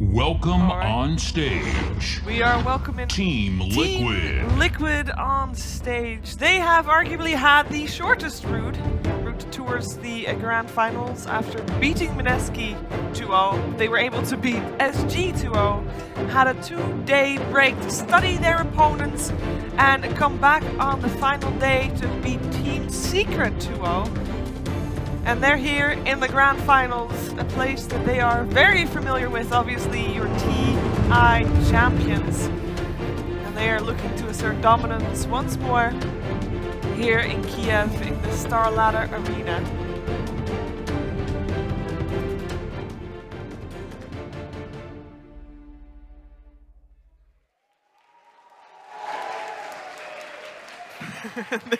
Welcome on stage. We are welcoming Team Liquid. Liquid on stage. They have arguably had the shortest route towards the grand finals after beating Mineski 2-0. They were able to beat SG 2-0, had a 2-day break to study their opponents, and come back on the final day to beat Team Secret 2-0. And they're here in the grand finals, a place that they are very familiar with, obviously your TI champions. And they are looking to assert dominance once more here in Kiev in the Star Ladder Arena.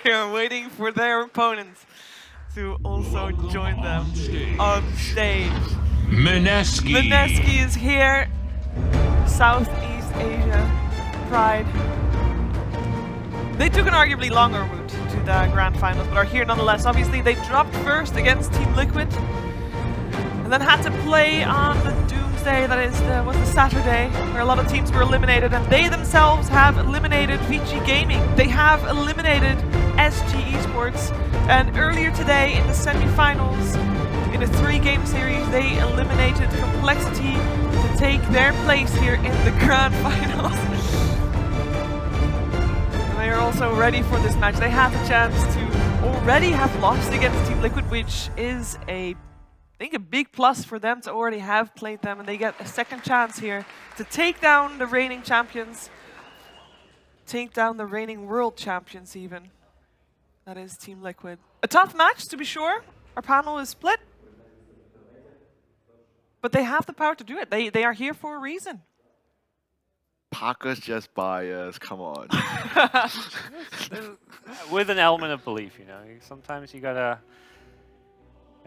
They are waiting for their opponents to also join them on stage. Mineski. Mineski is here, Southeast Asia Pride. They took an arguably longer route to the grand finals, but are here nonetheless. Obviously, they dropped first against Team Liquid, and then had to play on the Doomsday, that was the Saturday, where a lot of teams were eliminated, and they themselves have eliminated Vici Gaming. They have eliminated SG Esports, and earlier today in the semi-finals, in a 3-game series, they eliminated Complexity to take their place here in the grand finals. And they are also ready for this match. They have the chance to already have lost against Team Liquid, which is I think a big plus for them to already have played them, and they get a second chance here to take down the reigning champions, take down the reigning world champions even. That is Team Liquid. A tough match, to be sure. Our panel is split. But they have the power to do it. They are here for a reason. Parker's just biased, come on. With an element of belief, you know. Sometimes you gotta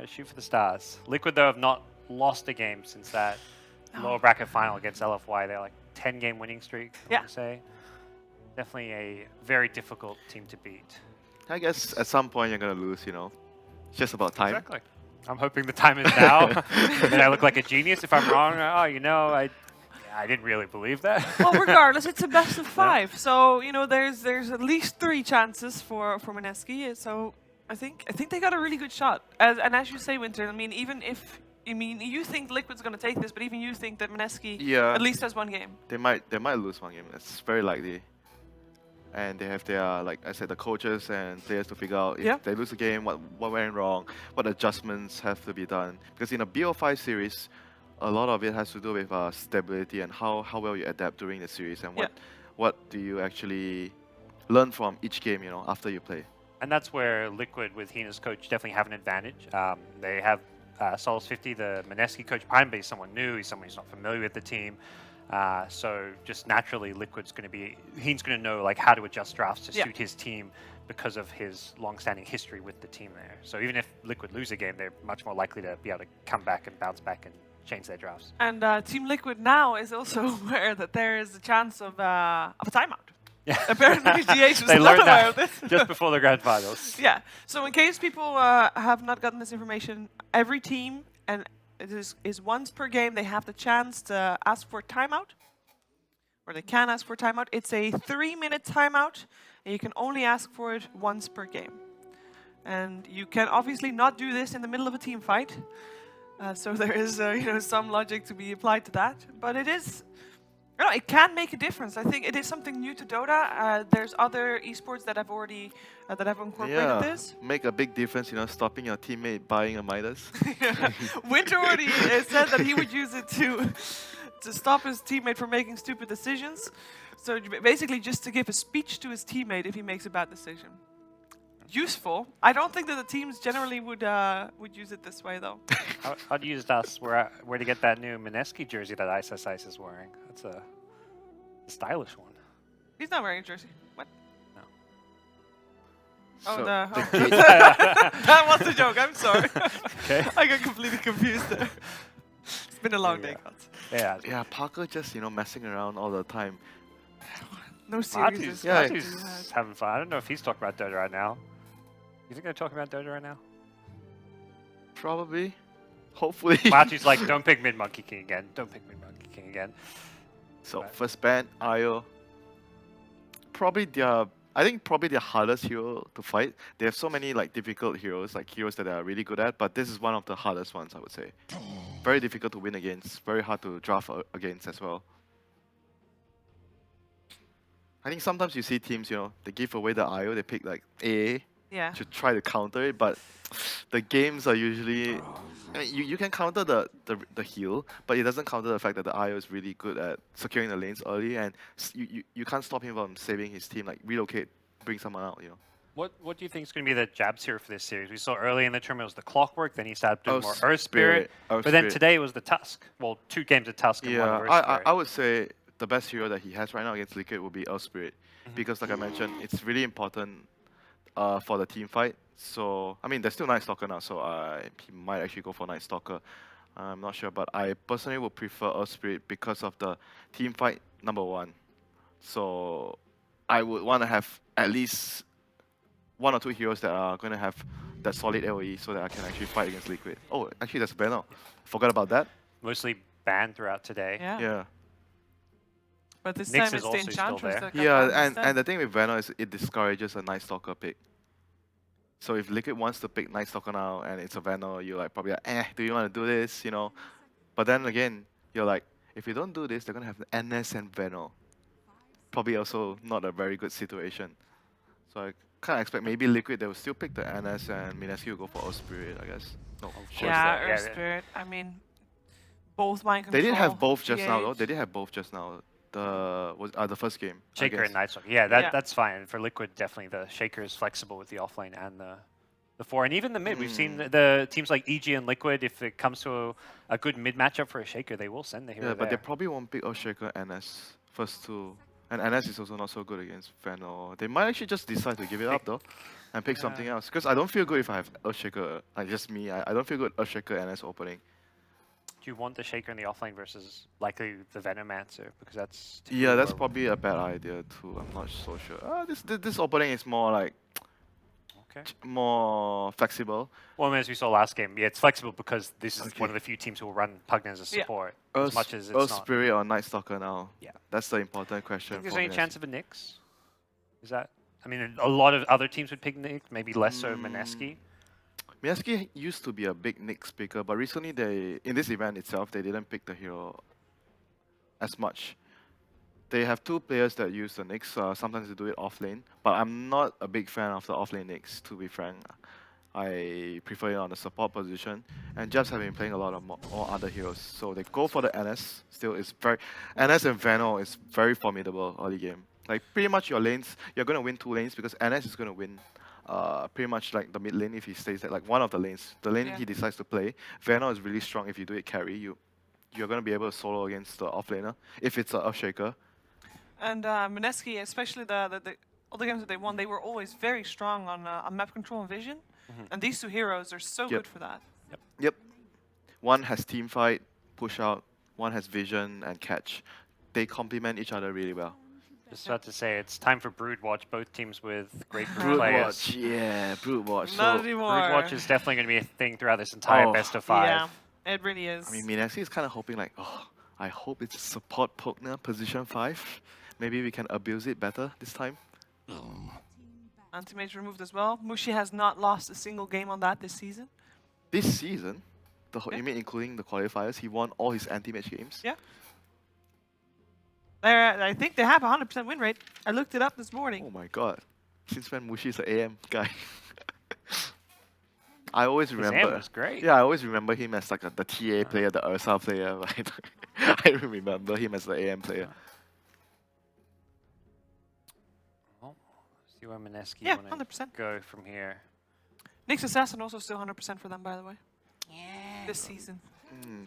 shoot for the stars. Liquid, though, have not lost a game since that lower bracket final against LFY. They're like 10-game winning streak, I would say. Definitely a very difficult team to beat. I guess at some point you're gonna lose, you know. It's just about time. Exactly. I'm hoping the time is now. And I look like a genius. If I'm wrong, oh, you know, I didn't really believe that. Well, regardless, it's a best of 5. So, you know, there's at least 3 chances for Mineski. So I think they got a really good shot. And as you say, Winter, I mean, even if you think Liquid's gonna take this, but even you think that Mineski at least has 1 game. They might lose 1 game. It's very likely. And they have their, like I said, the coaches and players to figure out if they lose a game, what went wrong, what adjustments have to be done. Because in a BO5 series, a lot of it has to do with stability and how well you adapt during the series, and what do you actually learn from each game, you know, after you play. And that's where Liquid, with Hina's coach, definitely have an advantage. They have Sols50, the Mineski coach, behind, but he's someone new, he's someone who's not familiar with the team. So just naturally, Liquid's going to be, he's going to know like how to adjust drafts to suit his team because of his long-standing history with the team there. So even if Liquid lose a game, they're much more likely to be able to come back and bounce back and change their drafts. And Team Liquid now is also aware that there is a chance of a timeout. Yeah. Apparently, GH was they not learned aware of that this. just before the grand finals. Yeah. So in case people have not gotten this information, every team, and it is once per game, they have the chance to ask for a timeout, or they can ask for a timeout. It's a 3-minute timeout, and you can only ask for it once per game. And you can obviously not do this in the middle of a team fight. So there is some logic to be applied to that, but it is. It can make a difference. I think it is something new to Dota. There's other esports that have already that have incorporated this. Make a big difference, you know, stopping your teammate buying a Midas. Winter already said that he would use it to stop his teammate from making stupid decisions. So basically, just to give a speech to his teammate if he makes a bad decision. Useful. I don't think that the teams generally would use it this way, though. I'd use us where to get that new Mineski jersey that Ice is wearing. That's a stylish one. He's not wearing a jersey. What? No. So That was a joke. I'm sorry. Okay. I got completely confused there. It's been a long day, guys. Yeah. Parker just, you know, messing around all the time. No seriousness. Marty's having fun. I don't know if he's talking about Dota right now. You think they're talking about Dota right now? Probably. Hopefully. Marty's like, don't pick mid Monkey King again. Don't pick mid Monkey King. speaking again. So Right. first ban, IO. Probably I think probably their hardest hero to fight. They have so many like difficult heroes, like heroes that they are really good at, but this is one of the hardest ones, I would say. Very difficult to win against, very hard to draft against as well. I think sometimes you see teams, they give away the IO, they pick like AA Yeah. to try to counter it, but the games are usually. I mean, you can counter the heal, but it doesn't counter the fact that the IO is really good at securing the lanes early, and you can't stop him from saving his team, like relocate, bring someone out, What do you think is going to be the jabs here for this series? We saw early in the tournament was the Clockwork, then he started doing more Earth Spirit, but then today was the Tusk. Well, 2 games of Tusk and 1 of Earth Spirit. I would say the best hero that he has right now against Liquid would be Earth Spirit, because like I mentioned, it's really important for the team fight. So, I mean, there's still Night Stalker now, so he might actually go for Night Stalker. I'm not sure, but I personally would prefer Earth Spirit because of the team fight, number 1. So, I would want to have at least 1 or 2 heroes that are going to have that solid AoE so that I can actually fight against Liquid. Oh, actually, that's Venom. Forgot about that. Mostly banned throughout today. Yeah. But this Nyx time is it's the also still Enchantress there. that got Yeah, banned and instead. the thing with Venom is it discourages a Night Stalker pick. So if Liquid wants to pick Night Stalker now and it's a Venom, you're like probably like, do you want to do this, But then again, you're like, if you don't do this, they're going to have NS and Venom. Probably also not a very good situation. So I kind of expect maybe Liquid, they will still pick the NS and Mineski will go for Earth Spirit, I guess. No, Sure. Yeah, Yeah, Earth yeah. Spirit. I mean, both mind control. They did have both just now, though. GH. They did have both just now. The first game. I Shaker guess. and Night Stalker. Yeah, Yeah. that's fine. For Liquid, definitely the Shaker is flexible with the offlane and the 4. And even the mid. We've seen the teams like EG and Liquid, if it comes to a good mid matchup for a Shaker, they will send the hero Yeah, but they there. probably won't pick Earthshaker NS first 2. And NS is also not so good against Venom. They might actually just decide to give it up though and pick something else. Because I don't feel good if I have Earthshaker, like just me, I don't feel good Earthshaker NS opening. Do you want the Shaker in the offlane versus likely the Venom answer? Because that's... Yeah, that's probably a bad idea too. I'm not so sure. This opening is more like Okay. more flexible. Well, as we saw last game, yeah, it's flexible because this is Okay. one of the few teams who will run Pugna as a support. Earth, As much as it's Earth not. Spirit or Night Stalker now. Yeah. That's the important question. Think there's for any Mineski. chance of a Nyx? Is that... I mean, a lot of other teams would pick Nyx, maybe less so Mineski. Mineski used to be a big Nyx picker, but recently in this event itself, they didn't pick the hero as much. They have 2 players that use the Nyx. Sometimes they do it off lane, but I'm not a big fan of the off lane Nyx, to be frank. I prefer it on the support position, and Jeffs have been playing a lot of more other heroes, so they go for the NS. Still, NS and Venom is very formidable early game. Like pretty much your lanes, you're gonna win 2 lanes because NS is gonna win. Pretty much like the mid lane if he stays at like one of the lanes. The lane he decides to play, Venom is really strong if you do it carry. You're gonna be able to solo against the offlaner if it's a Earthshaker. And Mineski, especially all the games that they won, they were always very strong on map control and vision. And these 2 heroes are so good for that. Yep. One has team fight, push out. One has vision and catch. They complement each other really well. Just about to say, it's time for Brood Watch. Both teams with great Brood Brood players. Watch, yeah, Brood Watch. Not So, anymore. Brood Watch is definitely going to be a thing throughout this entire best of 5. Yeah, it really is. I mean, Mineski is kind of hoping like, I hope it's support Pogner position 5. Maybe we can abuse it better this time. Anti-mage removed as well. Mushi has not lost a single game on that this season. This season, you mean including the qualifiers, he won all his anti-match games? Yeah. I think they have a 100% win rate. I looked it up this morning. Oh my god. Since when Mushi is an AM guy? I always His remember. AM was great. Yeah, I always remember him as like the TA player, the Ursa player, right? I remember him as the AM player. Well, see where Mineski Yeah, want 100%. to go from here. Nyx Assassin also still 100% for them, by the way. This season.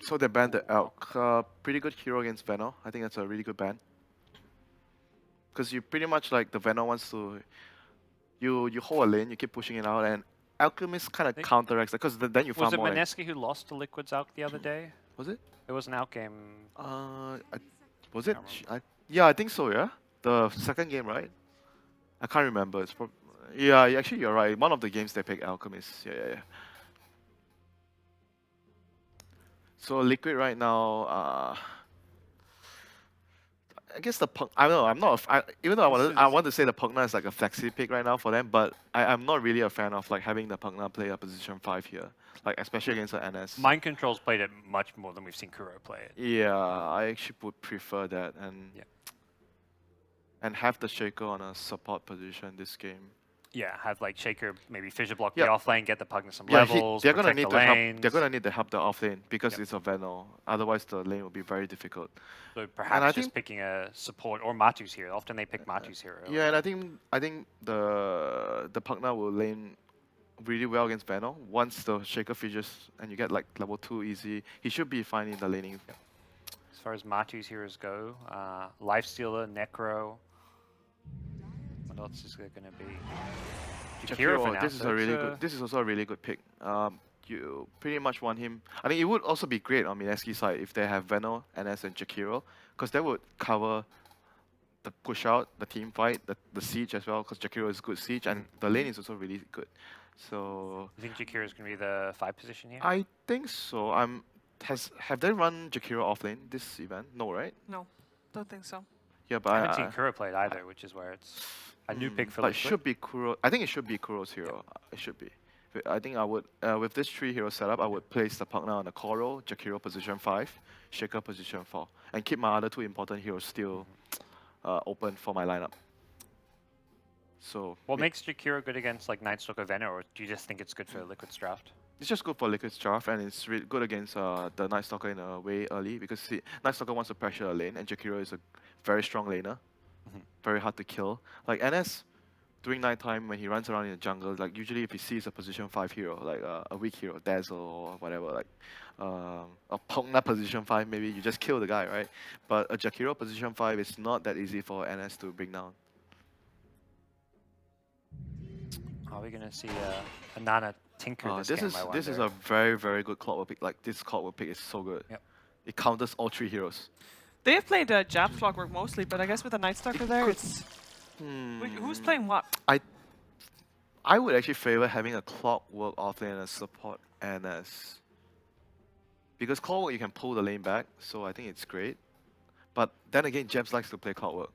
So they banned the Elk. Pretty good hero against Venom. I think that's a really good ban. Because you pretty much like the Venom wants to... You hold a lane, you keep pushing it out, and Alchemist kind of counteracts that, because then you Was farm it more. Mineski who lost to Liquid's Alk the other day? Was it? It was an outgame. Was it? Can't Yeah, I think so, yeah? The second game, right? I can't remember. It's yeah, actually you're right. One of the games they picked Alchemist. Yeah. So Liquid right now, I guess the Pug, I don't know. I'm not. Even though I want to say the Pugna is like a flexi pick right now for them, but I'm not really a fan of like having the Pugna play a position 5 here, like especially against the NS. Mind Control's played it much more than we've seen Kuro play it. Yeah, I actually would prefer that Yeah. and have the Shaker on a support position this game. Yeah, have like Shaker maybe fissure block Yeah. the off lane, get the Pugna some Yeah, levels, they're gonna protect need the to help. lanes. They're gonna need to help the off lane because Yep. it's a Veno. Otherwise, the lane will be very difficult. So perhaps just think- picking a support or Matu's hero. Often they pick Matu's hero. Yeah, and I think the Pugna will lane really well against Veno. Once the Shaker fissures and you get like level 2 easy, he should be fine in the laning. As far as Matu's heroes go, Lifestealer, Necro. What else is there going to be? Jakiro for now. This is so a really it's, good. This is also a really good pick. You pretty much want him. I think it would also be great on Mineski's side if they have Veno, NS, and Jakiro, because that would cover the push out, the team fight, the siege as well. Because Jakiro is good siege, and the lane is also really good. So You think Jakiro is going to be the 5 position here? I think so. Have they run Jakiro off lane this event? No, right? No, don't think so. Yeah, but I haven't seen Kuro played either, which is where it's a new pick for but Liquid. should be Kuro. I think it should be Kuro's hero. It should be. I think I would with this 3 hero setup, I would place the Pugna on the core role, Jakiro position 5, Shaker position 4, and keep my other 2 important heroes still open for my lineup. So What makes Jakiro good against like Night Stalker Venom, or do you just think it's good for Liquid's draft? it's just good for Liquid's draft, and it's really good against the Night Stalker in a way early because Night Stalker wants to pressure a lane, and Jakiro is a very strong laner, very hard to kill. Like NS, during nighttime when he runs around in the jungle, like usually if he sees a position 5 hero, like a weak hero, Dazzle or whatever, like a Pugna position 5, maybe you just kill the guy, right? But a Jakiro position 5 is not that easy for NS to bring down. Are we going to see a Nana Tinker this game, I This is wonder? a very, very good Clockwork pick. Like this Clockwork pick is so good. Yep. It counters all 3 heroes. They have played Jab's Clockwork mostly, but I guess with the Night Stalker there, it's... Who's playing what? I would actually favor having a Clockwork offlane and a support NS. Because Clockwork you can pull the lane back, so I think it's great. But then again, Jebs likes to play Clockwork.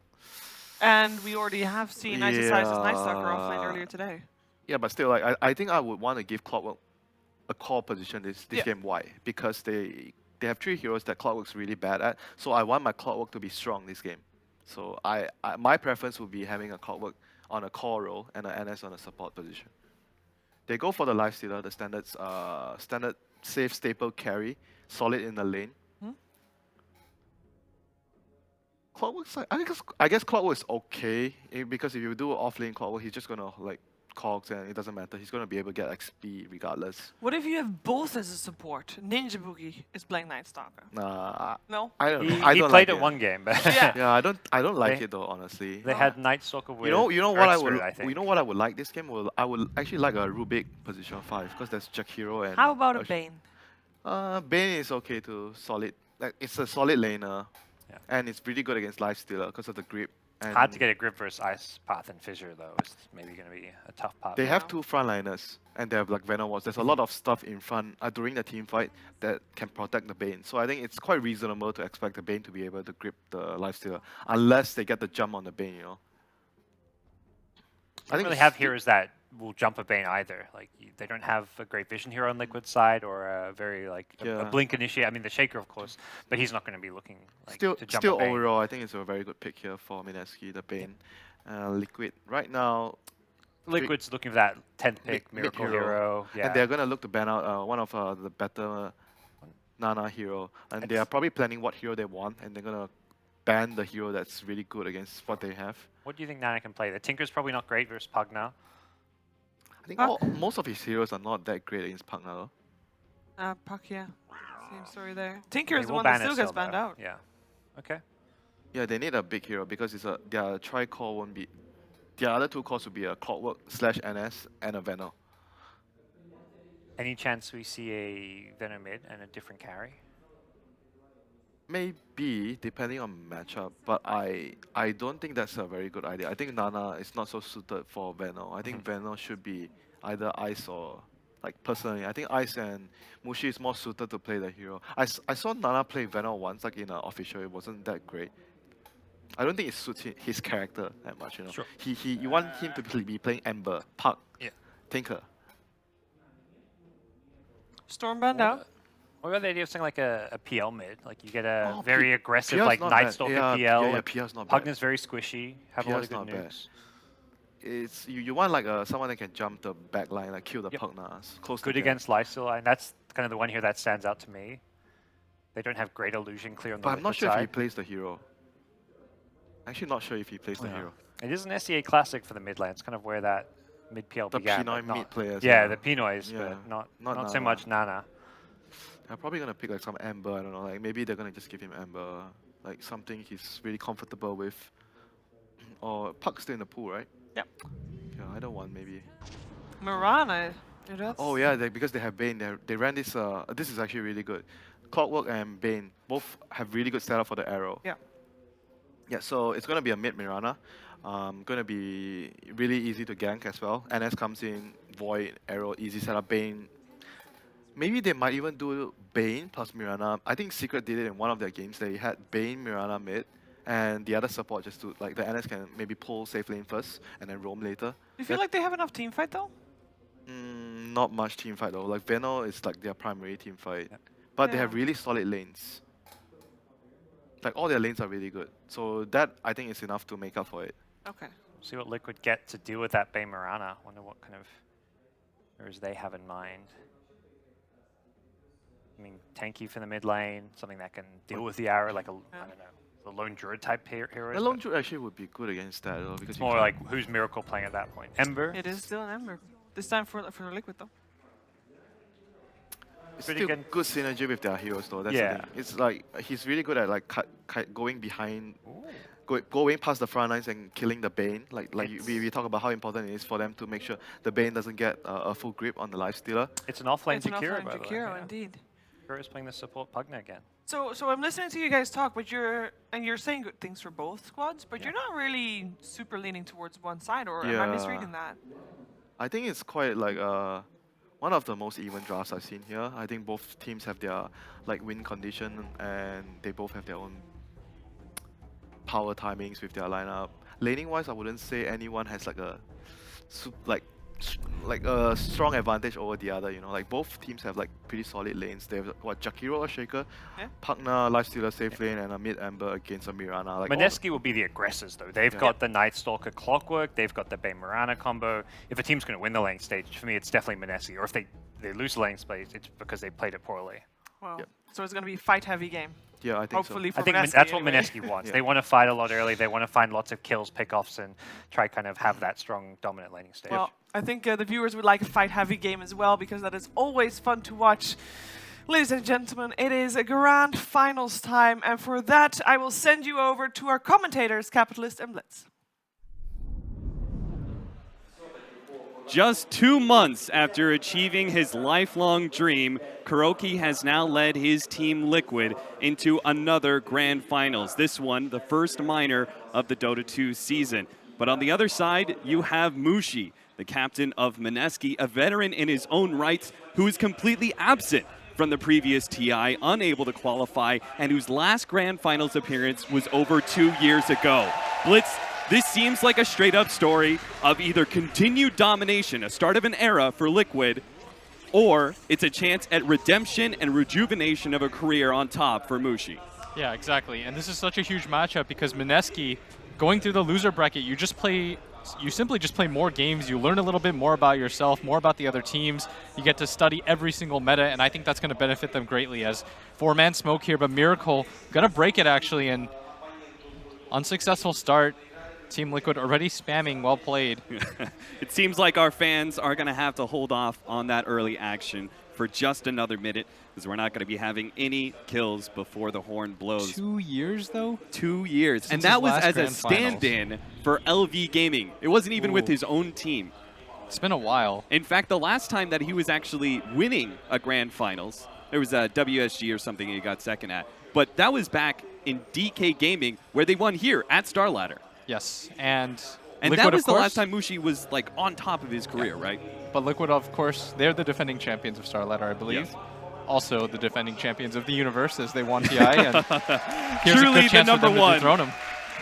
And we already have seen Exercise's Night Stalker offlane Yeah. earlier today. Yeah, but still, like I think I would want to give Clockwork a core position this Yeah. game. Why? Because they have 3 heroes that Clockwork's really bad at. So I want my Clockwork to be strong this game. So my preference would be having a Clockwork on a core role and an NS on a support position. They go for the Lifestealer, the standard safe staple carry, solid in the lane. Clockwork's like, I guess Clockwork is okay because if you do off lane Clockwork, he's just gonna like cogs and it doesn't matter. He's gonna be able to get XP regardless. What if you have both as a support? Ninja Boogie is playing Night Stalker. Nah, No? I don't know. He I don't played like it one game, but Yeah. Yeah, I don't like They- it though, honestly. they had Night Stalker with You know what I Earth would Spirit, I think. you know what I would like this game? I would actually like a Rubik position 5 because there's Jakiro and How about a Bane? Bane is okay too. Solid. Like it's a solid laner. Yeah. And it's pretty good against Lifestealer because of the grip. And Hard to get a grip versus Ice Path and Fissure, though. It's maybe going to be a tough part. They have Yeah. 2 frontliners and they have like Venom Wars. There's a lot of stuff in front during the team fight that can protect the Bane. So I think it's quite reasonable to expect the Bane to be able to grip the Lifestealer unless they get the jump on the Bane, you know. I don't really have heroes that will jump a Bane either. Like they don't have a great vision hero on Liquid side or a very like a Yeah. blink initiate. I mean the Shaker of course, but he's not going to be looking like Still, to jump still a Bane. overall, I think it's a very good pick here for Mineski, the Bane. Liquid right now, Liquid's looking for that 10th pick mid miracle hero. hero. Yeah. and they're gonna look to ban out one of the better Nana hero, and they are probably planning what hero they want, and they're gonna ban the hero that's really good against what they have. What do you think Nana can play? The Tinker's probably not great versus Pug now. I think Puck. most of his heroes are not that great against Pugna though. Puck, yeah. Same story there. Tinker They is the will one that ban still gets Estelle, banned though. out. Yeah. Okay. Yeah, they need a big hero because their tri-core won't be. The other 2 cores will be a Clockwork / NS and a Venom. Any chance we see a Venom mid and a different carry? Maybe, depending on matchup, but I don't think that's a very good idea. I think Nana is not so suited for Venom. I think Venom should be either Ice or, like personally, I think Ice and Mushi is more suited to play the hero. I saw Nana play Venom once, like in an official, it wasn't that great. I don't think it suits his character that much. You know, Sure. you want him to be playing Ember, Puck, Tinker. Stormband out. What about the idea of something like a PL mid? Like you get a Oh, very aggressive PL's like not Night bad. Stalker Yeah, PL. yeah, like, PL's not bad. Pugna's very squishy. Have a lot of PL's good not bad. nukes. It's you want like someone that can jump the back line, like kill the Pugnas. Close Good to against Lifesteal, and that's kind of the one here that stands out to me. They don't have great illusion clear on the But I'm not liquid sure if he side. plays the hero. Actually, not sure if he plays the hero. It is an SEA classic for the mid lane. It's kind of where that mid PL The began. Pinoy but not- mid players. Yeah, the Pinoys, Yeah, but not not so Nana. much Nana. They're probably gonna pick like some Ember. I don't know. Like maybe they're gonna just give him Ember, like something he's really comfortable with. Or Puck's still in the pool, right? Yep. Yeah, either one maybe. Mirana. That's Oh yeah, because they have Bane. They ran this. This is actually really good. Clockwork and Bane both have really good setup for the arrow. Yeah. Yeah, so it's gonna be a mid Mirana. Gonna be really easy to gank as well. NS comes in, Void, arrow, easy setup, Bane. Maybe they might even do Bane plus Mirana. I think Secret did it in one of their games. They had Bane, Mirana mid, and the other support just to like the NS can maybe pull safe lane first and then roam later. Do you feel like they have enough team fight though? Not much team fight though. Like Veno is like their primary team fight, but they have really solid lanes. Like all their lanes are really good. So that I think is enough to make up for it. Okay. See what Liquid get to deal with that Bay Mirana. Wonder what kind of heroes they have in mind. I mean, tanky for the mid lane, something that can deal with the arrow, like a I don't know, the lone druid type hero. The Lone Druid actually would be good against that though, because It's you more can't- like who's Miracle playing at that point? Ember. It is still an Ember. This time for Liquid though. it's pretty still good. good synergy with their heroes though. That's Yeah. the thing. It's like he's really good at like going behind, going past the front lines and killing the Bane. Like we talk about how important it is for them to make sure the Bane doesn't get a full grip on the lifestealer. It's an offlane It's an Jakiro, offline by the way. Jakiro, Yeah. indeed. Jakiro's playing the support Pugna again. So I'm listening to you guys talk, but you're saying good things for both squads, but you're not really super leaning towards one side, or am I Yeah. misreading that? I think it's quite like one of the most even drafts I've seen here. I think both teams have their like win condition and they both have their own power timings with their lineup. Laning wise, I wouldn't say anyone has like a a strong advantage over the other. You know, like both teams have like pretty solid lanes. They have what Jakiro, a Shaker, Pugna, Lifestealer, safe lane, and a mid Ember against a Mirana. Like Mineski will be the aggressors though. They've got the Night Stalker Clockwork, they've got the Bay Mirana combo. If a team's going to win the lane stage, for me it's definitely Mineski. Or if they lose the lane stage, it's because they played it poorly. Well, so it's going to be a fight-heavy game. yeah, I think Hopefully so. for I think Mineski that's what anyway. Mineski wants. Yeah. They want to fight a lot early. They want to find lots of kills, pickoffs, and try kind of have that strong dominant laning stage. Well, I think the viewers would like a fight-heavy game as well, because that is always fun to watch. Ladies and gentlemen, it is a grand finals time, and for that, I will send you over to our commentators, Capitalist and Blitz. Just 2 months after achieving his lifelong dream, Kuroki has now led his team Liquid into another grand finals. This one, the first minor of the Dota 2 season. But on the other side, you have Mushi, the captain of Mineski, a veteran in his own rights who is completely absent from the previous TI, unable to qualify, and whose last grand finals appearance was over 2 years ago. Blitz, this seems like a straight-up story of either continued domination, a start of an era for Liquid, or it's a chance at redemption and rejuvenation of a career on top for Mushi. Yeah, exactly. And this is such a huge matchup because Mineski, going through the loser bracket, you simply just play more games. You learn a little bit more about yourself, more about the other teams. You get to study every single meta, and I think that's going to benefit them greatly as 4-man smoke here, but Miracle going to break it actually, and unsuccessful start. Team Liquid already spamming, well played. It seems like our fans are going to have to hold off on that early action for just another minute, because we're not going to be having any kills before the horn blows. 2 years, though? 2 years. Since And that his was last as a grand finals. stand-in for LV Gaming. It wasn't even with his own team. It's been a while. In fact, the last time that he was actually winning a grand finals, there was a WSG or something he got second at. But that was back in DK Gaming, where they won here at Starladder. Yes, and And Liquid, that was of the course, last time Mushi was like on top of his career, right? But Liquid, of course, they're the defending champions of Starladder, I believe. Yes. Also the defending champions of the universe as they won TI. And here's Truly a the good chance number for them one. to dethrone him.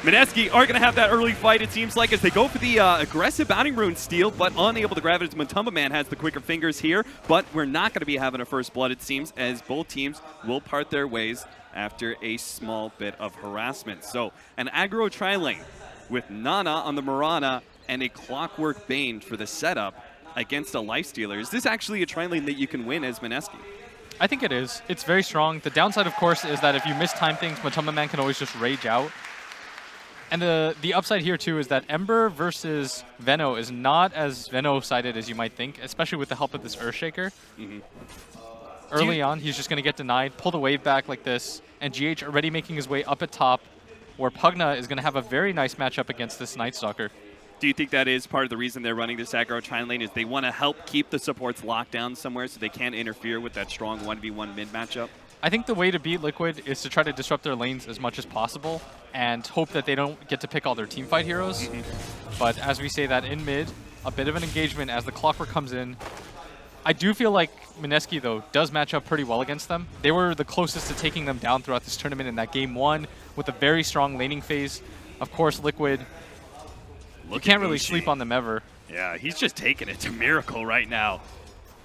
Mineski are going to have that early fight, it seems like, as they go for the aggressive Bounding Rune steal, but unable to grab it as Matumba Man has the quicker fingers here. But we're not going to be having a first blood, it seems, as both teams will part their ways after a small bit of harassment. So an aggro tri-lane with Nana on the Mirana and a Clockwork Bane for the setup against a Lifestealer. Is this actually a tri-lane that you can win as Mineski? I think it is. It's very strong. The downside, of course, is that if you mistime things, Matumba Man can always just rage out. And the upside here, too, is that Ember versus Veno is not as Veno-sided as you might think, especially with the help of this Earthshaker. Early on, he's just going to get denied, pull the wave back like this, and GH already making his way up at top, where Pugna is going to have a very nice matchup against this Night Stalker. Do you think that is part of the reason they're running this aggro tri-lane, is they want to help keep the supports locked down somewhere so they can't interfere with that strong 1v1 mid matchup? I think the way to beat Liquid is to try to disrupt their lanes as much as possible and hope that they don't get to pick all their teamfight heroes. But as we say that in mid, a bit of an engagement as the Clockwork comes in. I do feel like Mineski, though, does match up pretty well against them. They were the closest to taking them down throughout this tournament in that game 1 with a very strong laning phase. Of course, Liquid, you can't really sleep on them ever. Yeah, he's just taking it to Miracle right now.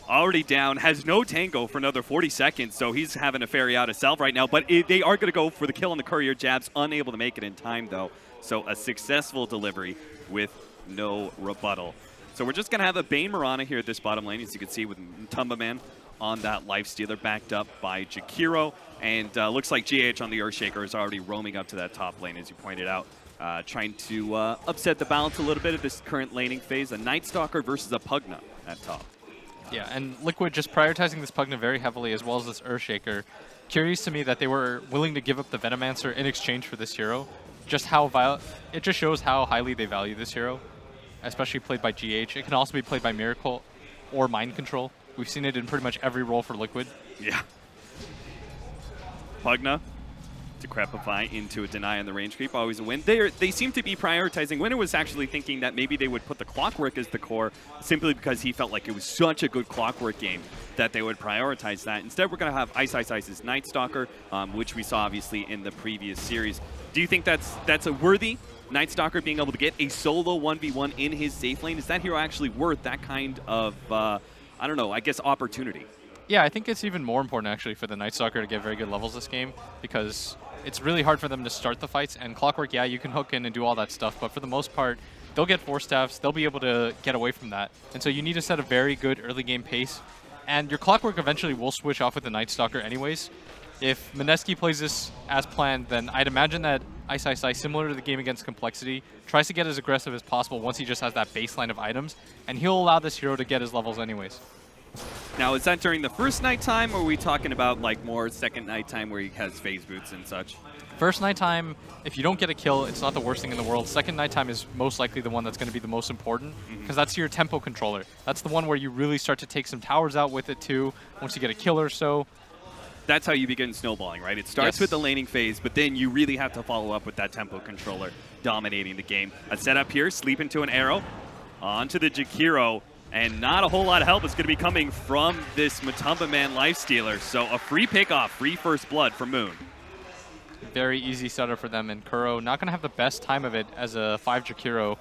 Already down, has no tango for another 40 seconds, so he's having to ferry out himself right now. But they are going to go for the kill on the Courier. Jabs unable to make it in time, though. So a successful delivery with no rebuttal. So we're just going to have a Bane Mirana here at this bottom lane, as you can see with Matumba Man on that Lifestealer, backed up by Jakiro. And looks like GH on the Earthshaker is already roaming up to that top lane, as you pointed out. Trying to upset the balance a little bit of this current laning phase. A Night Stalker versus a Pugna at top. Yeah, and Liquid just prioritizing this Pugna very heavily, as well as this Earthshaker. Curious to me that they were willing to give up the Venomancer in exchange for this hero. Just how it just shows how highly they value this hero, especially played by GH. It can also be played by Miracle or Mind Control. We've seen it in pretty much every role for Liquid. Yeah. Pugna to Crepify into a deny on the range creep, always a win. They seem to be prioritizing. Winner was actually thinking that maybe they would put the Clockwork as the core, simply because he felt like it was such a good Clockwork game that they would prioritize that. Instead, we're going to have Ice's Night Stalker, which we saw obviously in the previous series. Do you think that's a worthy Night Stalker being able to get a solo 1v1 in his safe lane? Is that hero actually worth that kind of, I don't know, I guess opportunity? Yeah, I think it's even more important actually for the Night Stalker to get very good levels this game, because it's really hard for them to start the fights. And Clockwork, yeah, you can hook in and do all that stuff, but for the most part, they'll get 4 staffs, they'll be able to get away from that. And so you need to set a very good early game pace. And your Clockwork eventually will switch off with the Night Stalker anyways. If Mineski plays this as planned, then I'd imagine that Ice, similar to the game against Complexity, tries to get as aggressive as possible once he just has that baseline of items, and he'll allow this hero to get his levels anyways. Now, is that during the first nighttime, or are we talking about like more second nighttime where he has phase boots and such? First nighttime, if you don't get a kill, it's not the worst thing in the world. Second nighttime is most likely the one that's going to be the most important, because that's your tempo controller. That's the one where you really start to take some towers out with it too, once you get a kill or so. That's how you begin snowballing, right? It starts with the laning phase, but then you really have to follow up with that tempo controller dominating the game. A setup here, sleep into an arrow, onto the Jakiro, and not a whole lot of help is going to be coming from this Matumba Man Lifestealer. So a free pickoff, free first blood for Moon. Very easy setup for them, and Kuro not going to have the best time of it as a 5 Jakiro.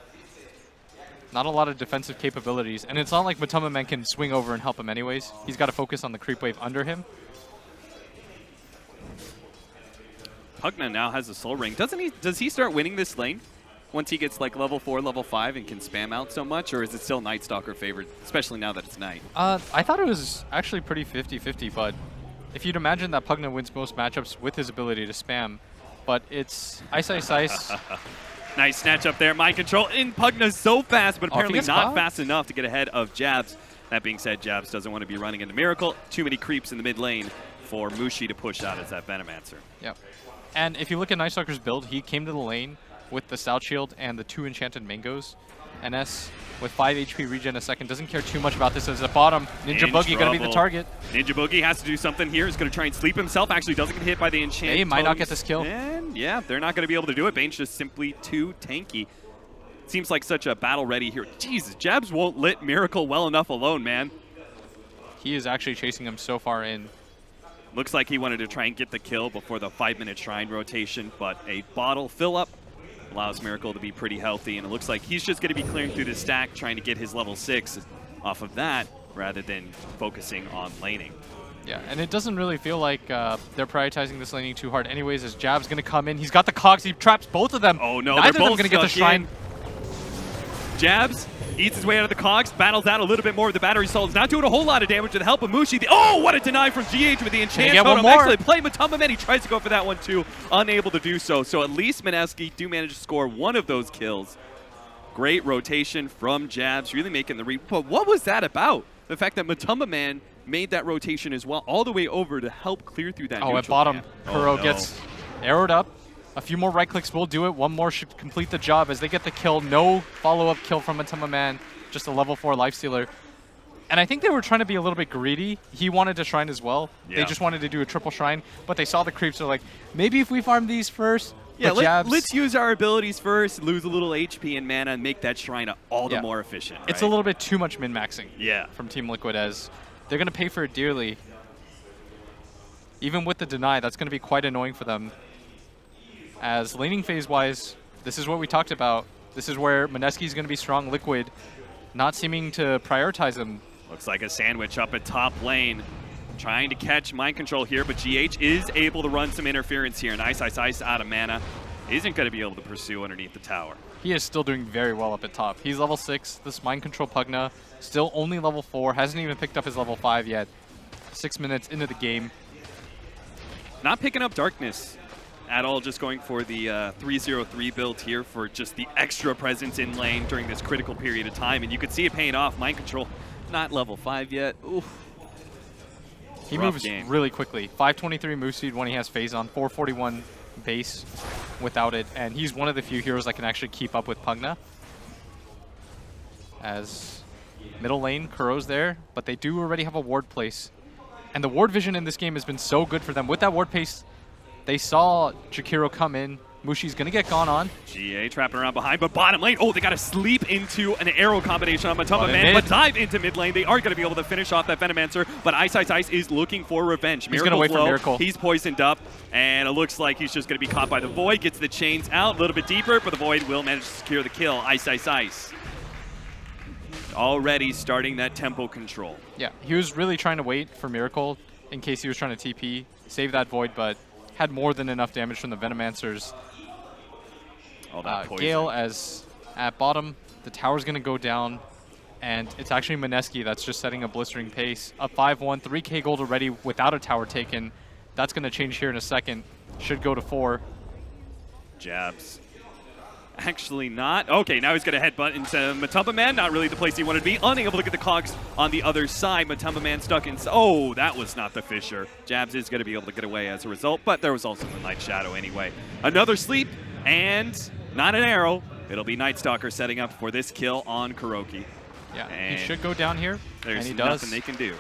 Not a lot of defensive capabilities, and it's not like Matumba Man can swing over and help him anyways. He's got to focus on the creep wave under him. Pugna now has a soul ring. Does he start winning this lane once he gets like level 4, level 5 and can spam out so much, or is it still Night Stalker favored, especially now that it's night? I thought it was actually pretty 50-50, but if you'd imagine that Pugna wins most matchups with his ability to spam, but it's Ice. Nice snatch up there, mind control, and Pugna's so fast, but apparently not fast enough to get ahead of Jabs. That being said, Jabs doesn't want to be running into Miracle. Too many creeps in the mid lane for Mushi to push out as that Venomancer. Yep. And if you look at Night Stalker's build, he came to the lane with the Stout Shield and the 2 Enchanted Mangoes. NS with 5 HP regen a second doesn't care too much about this as a bottom. Ninja Boogie going to be the target. Ninja Boogie has to do something here. He's going to try and sleep himself. Actually doesn't get hit by the enchant. He might not get this kill. And yeah, they're not going to be able to do it. Bane's just simply too tanky. Seems like such a battle ready here. Jesus, Jabs won't let Miracle well enough alone, man. He is actually chasing him so far in. Looks like he wanted to try and get the kill before the 5-minute shrine rotation, but a bottle fill up allows Miracle to be pretty healthy, and it looks like he's just going to be clearing through the stack, trying to get his level 6 off of that, rather than focusing on laning. Yeah, and it doesn't really feel like they're prioritizing this laning too hard anyways, as Jab's going to come in. He's got the cogs, he traps both of them. Oh no, Neither they're of them both going to get the shrine. Jabs eats his way out of the cogs, battles out a little bit more with the battery souls, not doing a whole lot of damage with the help of Mushi. Oh, what a deny from GH with the enchant totem. Actually, play Matamba Man, he tries to go for that one too, unable to do so. So at least Mineski do manage to score one of those kills. Great rotation from Jabs, really making the read. But what was that about? The fact that Matamba Man made that rotation as well, all the way over to help clear through that at bottom, Kuro gets arrowed up. A few more right clicks will do it. One more should complete the job as they get the kill. No follow-up kill from Matamba Man, just a level 4 lifestealer. And I think they were trying to be a little bit greedy. He wanted a shrine as well. Yeah. They just wanted to do a triple shrine, but they saw the creeps. They're like, maybe if we farm these first. Yeah, let's use our abilities first, lose a little HP and mana, and make that shrine all the more efficient. Right? It's a little bit too much min-maxing from Team Liquid, as they're going to pay for it dearly. Even with the deny, that's going to be quite annoying for them. As laning phase-wise, this is what we talked about. This is where Mineski is going to be strong. Liquid not seeming to prioritize him. Looks like a sandwich up at top lane. Trying to catch mind control here, but GH is able to run some interference here. And Ice out of mana isn't going to be able to pursue underneath the tower. He is still doing very well up at top. He's level 6. This mind control Pugna still only level 4. Hasn't even picked up his level 5 yet. 6 minutes into the game. Not picking up darkness at all, just going for the 303 build here for just the extra presence in lane during this critical period of time. And you could see it paying off. Mind control not level 5 yet. Oof. He moves really quickly. 523 move speed when he has phase on, 441 base without it, and he's one of the few heroes that can actually keep up with Pugna. As middle lane, Kuro's there, but they do already have a ward place. And the ward vision in this game has been so good for them. With that ward pace, they saw Jakiro come in. Mushi's going to get gone on. GA trapping around behind, but bottom lane, they got to sleep into an arrow combination on Matamba Man, but dive into mid lane. They are going to be able to finish off that Venomancer, but Ice is looking for revenge. He's going to wait for Miracle. He's poisoned up, and it looks like he's just going to be caught by the Void. Gets the chains out a little bit deeper, but the Void will manage to secure the kill. Ice. Already starting that tempo control. Yeah, he was really trying to wait for Miracle in case he was trying to TP, save that Void, but had more than enough damage from the Venomancers. Gale as at bottom, the tower's going to go down, and it's actually Mineski that's just setting a blistering pace. Up 5-1, 3k gold already without a tower taken. That's going to change here in a second. Should go to 4. Jabs. Actually not. Okay, now he's going to headbutt into Matamba Man. Not really the place he wanted to be. Unable to get the cogs on the other side. Matamba Man stuck in. Oh, that was not the Fisher. Jabs is going to be able to get away as a result, but there was also the Night Shadow anyway. Another sleep, and not an arrow. It'll be Night Stalker setting up for this kill on Kuroki. Yeah, and he should go down here, and he does. Nothing they can do.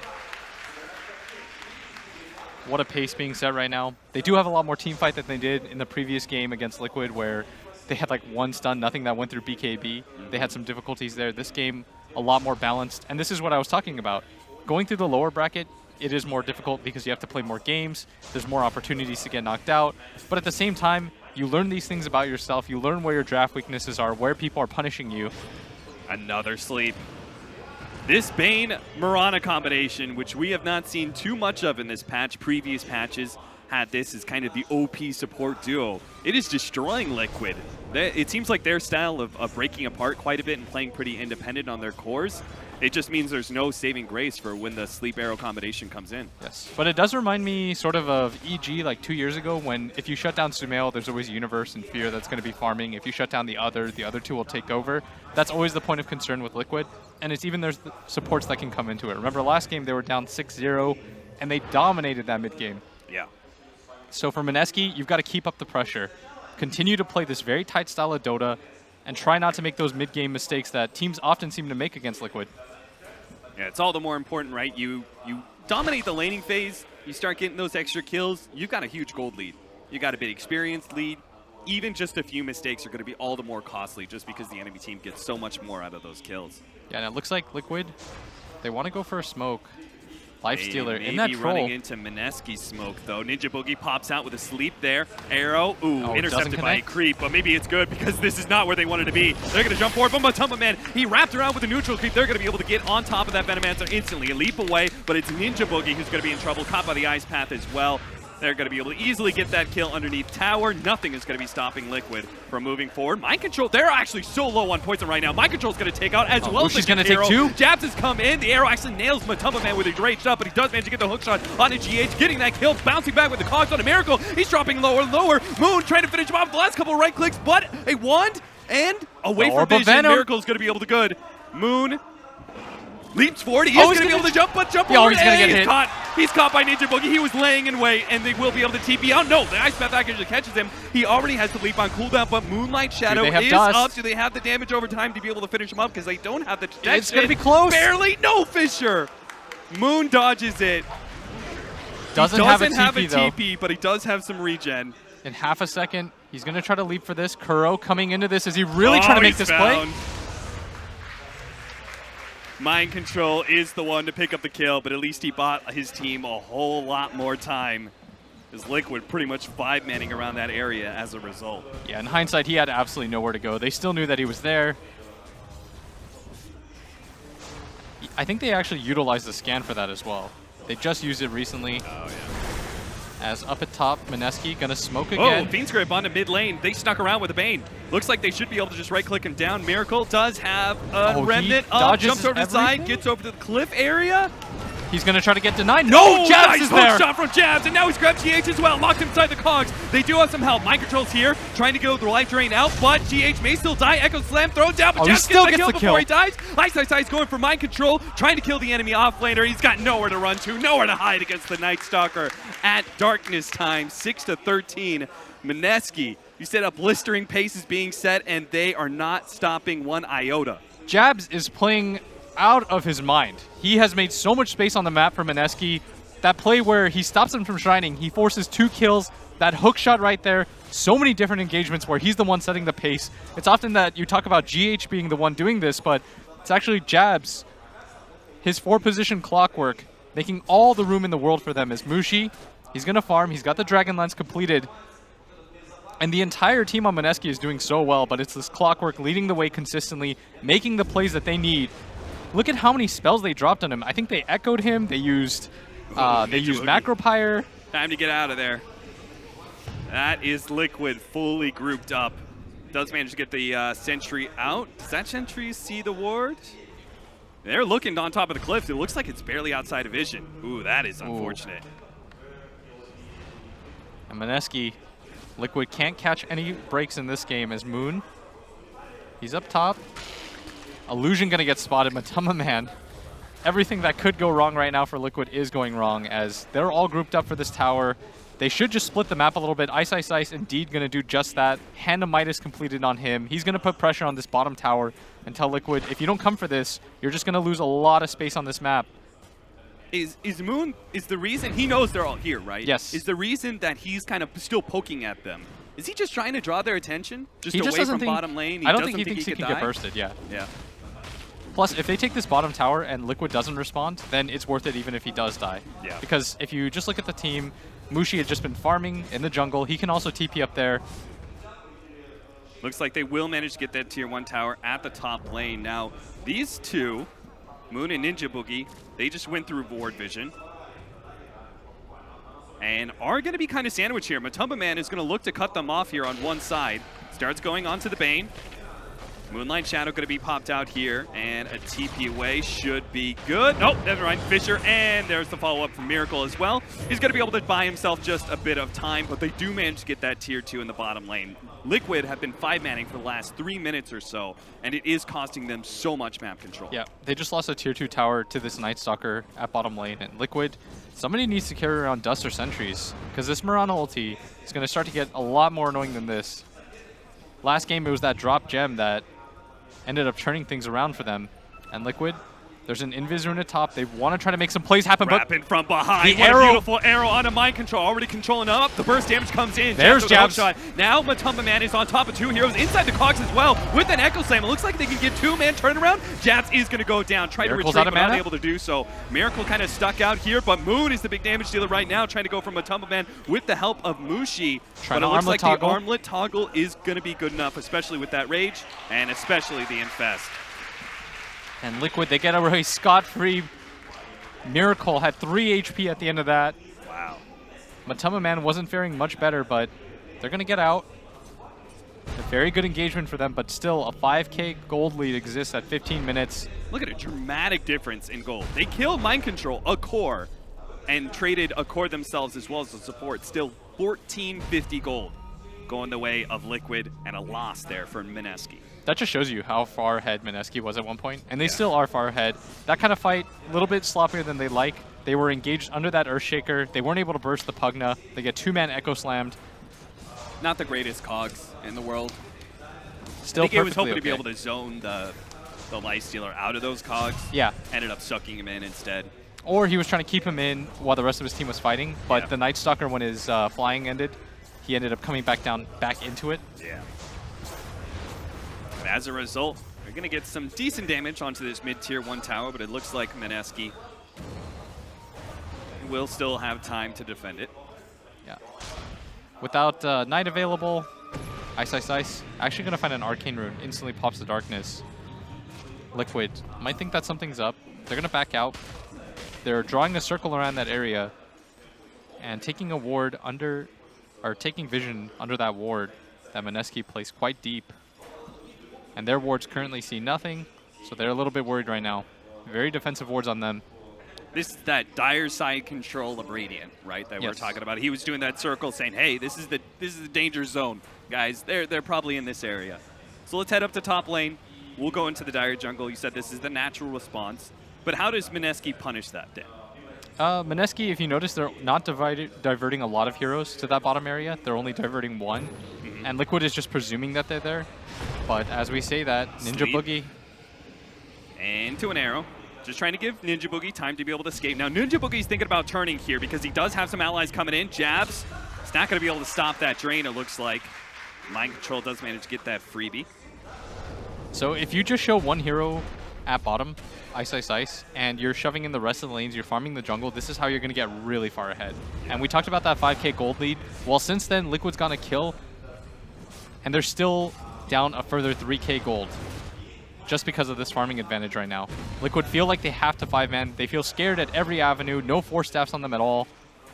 What a pace being set right now. They do have a lot more team fight than they did in the previous game against Liquid, where they had like one stun, nothing that went through BKB. They had some difficulties there. This game, a lot more balanced. And this is what I was talking about. Going through the lower bracket, it is more difficult because you have to play more games. There's more opportunities to get knocked out. But at the same time, you learn these things about yourself. You learn where your draft weaknesses are, where people are punishing you. Another sleep. This Bane-Mirana combination, which we have not seen too much of in this patch, previous patches had this as kind of the OP support duo. It is destroying Liquid. It seems like their style of breaking apart quite a bit and playing pretty independent on their cores. It just means there's no saving grace for when the sleep arrow combination comes in. Yes, but it does remind me sort of EG like 2 years ago, when if you shut down Sumail, there's always Universe and Fear that's going to be farming. If you shut down the other two will take over. That's always the point of concern with Liquid, and it's even there's the supports that can come into it. Remember last game they were down 6-0, and they dominated that mid game. Yeah. So for Mineski, you've got to keep up the pressure. Continue to play this very tight style of Dota, and try not to make those mid-game mistakes that teams often seem to make against Liquid. Yeah, it's all the more important, right? You dominate the laning phase, you start getting those extra kills, you've got a huge gold lead. You got a big experienced lead. Even just a few mistakes are going to be all the more costly just because the enemy team gets so much more out of those kills. Yeah, and it looks like Liquid, they want to go for a smoke. Lifestealer Maybe in that troll. running into Mineski's smoke, though. Ninja Boogie pops out with a sleep there. Arrow, ooh, intercepted by a creep, but maybe it's good because this is not where they wanted to be. They're going to jump forward, but Matumba Man, he wrapped around with a neutral creep. They're going to be able to get on top of that Venomancer instantly. A leap away, but it's Ninja Boogie who's going to be in trouble, caught by the Ice Path as well. They're going to be able to easily get that kill underneath tower. Nothing is going to be stopping Liquid from moving forward. Mind Control, they're actually so low on poison right now. Mind Control is going to take out as well. She's going to take 2. Jabs has come in. The arrow actually nails Matumba Man with a raged up, but he does manage to get the hook shot onto GH, getting that kill, bouncing back with the cogs on a Miracle. He's dropping lower, lower. Moon trying to finish him off with the last couple of right clicks, but a wand and away from vision. Miracle is going to be able to good. Moon leaps forward. He is going to be able to jump, but jump forward. He's going to get hit. Caught. He's caught by Ninja Boogie. He was laying in wait, and they will be able to TP out. No, the Ice Path actually catches him. He already has the leap on cooldown, but Moonlight Shadow is dust? up. Do they have the damage over time to be able to finish him up? Because they don't have the detection. It's going to be close. Barely. No, Fisher. Moon dodges it. Doesn't have a TP, but he does have some regen. In half a second, he's going to try to leap for this. Kuro coming into this. Is he really trying to make this play? Mind Control is the one to pick up the kill, but at least he bought his team a whole lot more time. As Liquid pretty much 5-manning around that area as a result. Yeah, in hindsight, he had absolutely nowhere to go. They still knew that he was there. I think they actually utilized the scan for that as well. They just used it recently. Oh, yeah. As up at top, Mineski gonna smoke again. Oh, Fiend's Grip onto mid lane. They snuck around with a Bane. Looks like they should be able to just right-click him down. Miracle does have a Remnant up, jumps over to the side, gets over to the cliff area. He's gonna try to get denied. No, Jabs nice is there. Shot from Jabs, and now he's grabbed GH as well, locked inside the cogs. They do have some help. Mind Control's here, trying to get the life drain out, but GH may still die. Echo Slam thrown down, but Jabs still gets the kill before he kill. dies. Ice going for Mind Control, trying to kill the enemy offlaner. He's got nowhere to run to, nowhere to hide against the Night Stalker at darkness time. 6-13. Mineski, you said a blistering pace is being set, and they are not stopping one iota. Jabs is playing out of his mind. He has made so much space on the map for Mineski. That play where he stops him from shining, he forces 2 kills, that hook shot right there, so many different engagements where he's the one setting the pace. It's often that you talk about GH being the one doing this, but it's actually Jabs. His 4-position clockwork, making all the room in the world for them is Mushi. He's going to farm, he's got the Dragon Lance completed. And the entire team on Mineski is doing so well, but it's this clockwork leading the way consistently, making the plays that they need. Look at how many spells they dropped on him. I think they echoed him. They used Macropyre. Time to get out of there. That is Liquid fully grouped up. Does manage to get the sentry out. Does that sentry see the ward? They're looking on top of the cliff. It looks like it's barely outside of vision. Ooh, that is unfortunate. And Mineski, Liquid can't catch any breaks in this game as Moon. He's up top. Illusion gonna get spotted. Matumba Man. Everything that could go wrong right now for Liquid is going wrong as they're all grouped up for this tower. They should just split the map a little bit. Ice indeed gonna do just that. Hand of Midas completed on him. He's gonna put pressure on this bottom tower and tell Liquid, if you don't come for this, you're just gonna lose a lot of space on this map. Is Moon, is the reason, he knows they're all here, right? Yes. Is the reason that he's kind of still poking at them, is he just trying to draw their attention? Just he away just doesn't from think, bottom lane? I don't think he thinks he can get bursted, yeah. Yeah. Plus, if they take this bottom tower and Liquid doesn't respond, then it's worth it even if he does die. Yeah. Because if you just look at the team, Mushi had just been farming in the jungle. He can also TP up there. Looks like they will manage to get that tier 1 tower at the top lane. Now, these two, Moon and Ninja Boogie, they just went through Ward Vision. And are going to be kind of sandwiched here. Matumba Man is going to look to cut them off here on one side. Starts going onto the Bane. Moonlight Shadow going to be popped out here, and a TP away should be good. Nope, never mind. Fisher, and there's the follow-up from Miracle as well. He's going to be able to buy himself just a bit of time, but they do manage to get that tier 2 in the bottom lane. Liquid have been 5-manning for the last 3 minutes or so, and it is costing them so much map control. Yeah, they just lost a tier 2 tower to this Night Stalker at bottom lane, and Liquid, somebody needs to carry around Dust or Sentries, because this Mirana ulti is going to start to get a lot more annoying than this. Last game, it was that drop gem that ended up turning things around for them. And Liquid, There's an invis rune at top. They want to try to make some plays happen, Rapping from behind. the What arrow. a beautiful arrow onto mind control. Already controlling up. The burst damage comes in. There's Jabs Jabs. with a hook shot. Now Matumba Man is on top of 2 heroes inside the cogs as well with an Echo Slam. It looks like they can get 2-man turnaround. Jabs is going to go down. Try Miracle's to out retreat, of but mana. unable to do so. Miracle kind of stuck out here, but Moon is the big damage dealer right now, trying to go from Matumba Man with the help of Mushi. Trying but to it looks armlet like toggle. the armlet toggle is going to be good enough, especially with that rage and especially the infest. And Liquid, they get away scot-free. Miracle had 3 HP at the end of that. Wow. Matumba Man wasn't faring much better, but they're going to get out. A very good engagement for them, but still a 5k gold lead exists at 15 minutes. Look at a dramatic difference in gold. They killed Mind Control, a core, and traded a core themselves as well as the support. Still 1450 gold going the way of Liquid, and a loss there for Mineski. That just shows you how far ahead Mineski was at one point, and they still are far ahead. That kind of fight, a little bit sloppier than they like. They were engaged under that Earthshaker. They weren't able to burst the Pugna. They get 2-man Echo Slammed. Not the greatest cogs in the world. Still I think he was hoping perfectly to be okay. able to zone the Lifestealer out of those cogs. Yeah. Ended up sucking him in instead. Or he was trying to keep him in while the rest of his team was fighting, but Yeah. the Night Stalker, when his flying ended, he ended up coming back into it. Yeah. But as a result, they're going to get some decent damage onto this mid-tier 1 tower, but it looks like Mineski will still have time to defend it. Yeah. Without Knight available, Ice. Actually going to find an Arcane Rune. Instantly pops the Darkness. Liquid might think that something's up. They're going to back out. They're drawing a circle around that area and taking a ward under, or taking vision under that ward that Mineski placed quite deep. And their wards currently see nothing, so they're a little bit worried right now. Very defensive wards on them. This is that dire side control of Radiant, right? That we're Yes. talking about. He was doing that circle, saying, "Hey, this is the danger zone, guys. They're probably in this area." So let's head up to top lane. We'll go into the dire jungle. You said this is the natural response, but how does Mineski punish that then? Mineski, if you notice, they're not diverting a lot of heroes to that bottom area. They're only diverting one. And Liquid is just presuming that they're there. But as we say that, Ninja Sleep. Boogie. Into an arrow. Just trying to give Ninja Boogie time to be able to escape. Now, Ninja Boogie's thinking about turning here because he does have some allies coming in. Jabs. It's not going to be able to stop that drain, it looks like. Mind Control does manage to get that freebie. So if you just show one hero at bottom, Ice, and you're shoving in the rest of the lanes, you're farming the jungle, this is how you're going to get really far ahead. And we talked about that 5k gold lead. Well, since then, Liquid's gone to kill, and they're still down a further 3k gold just because of this farming advantage right now. Liquid feel like they have to 5-man. They feel scared at every avenue, no 4 staffs on them at all.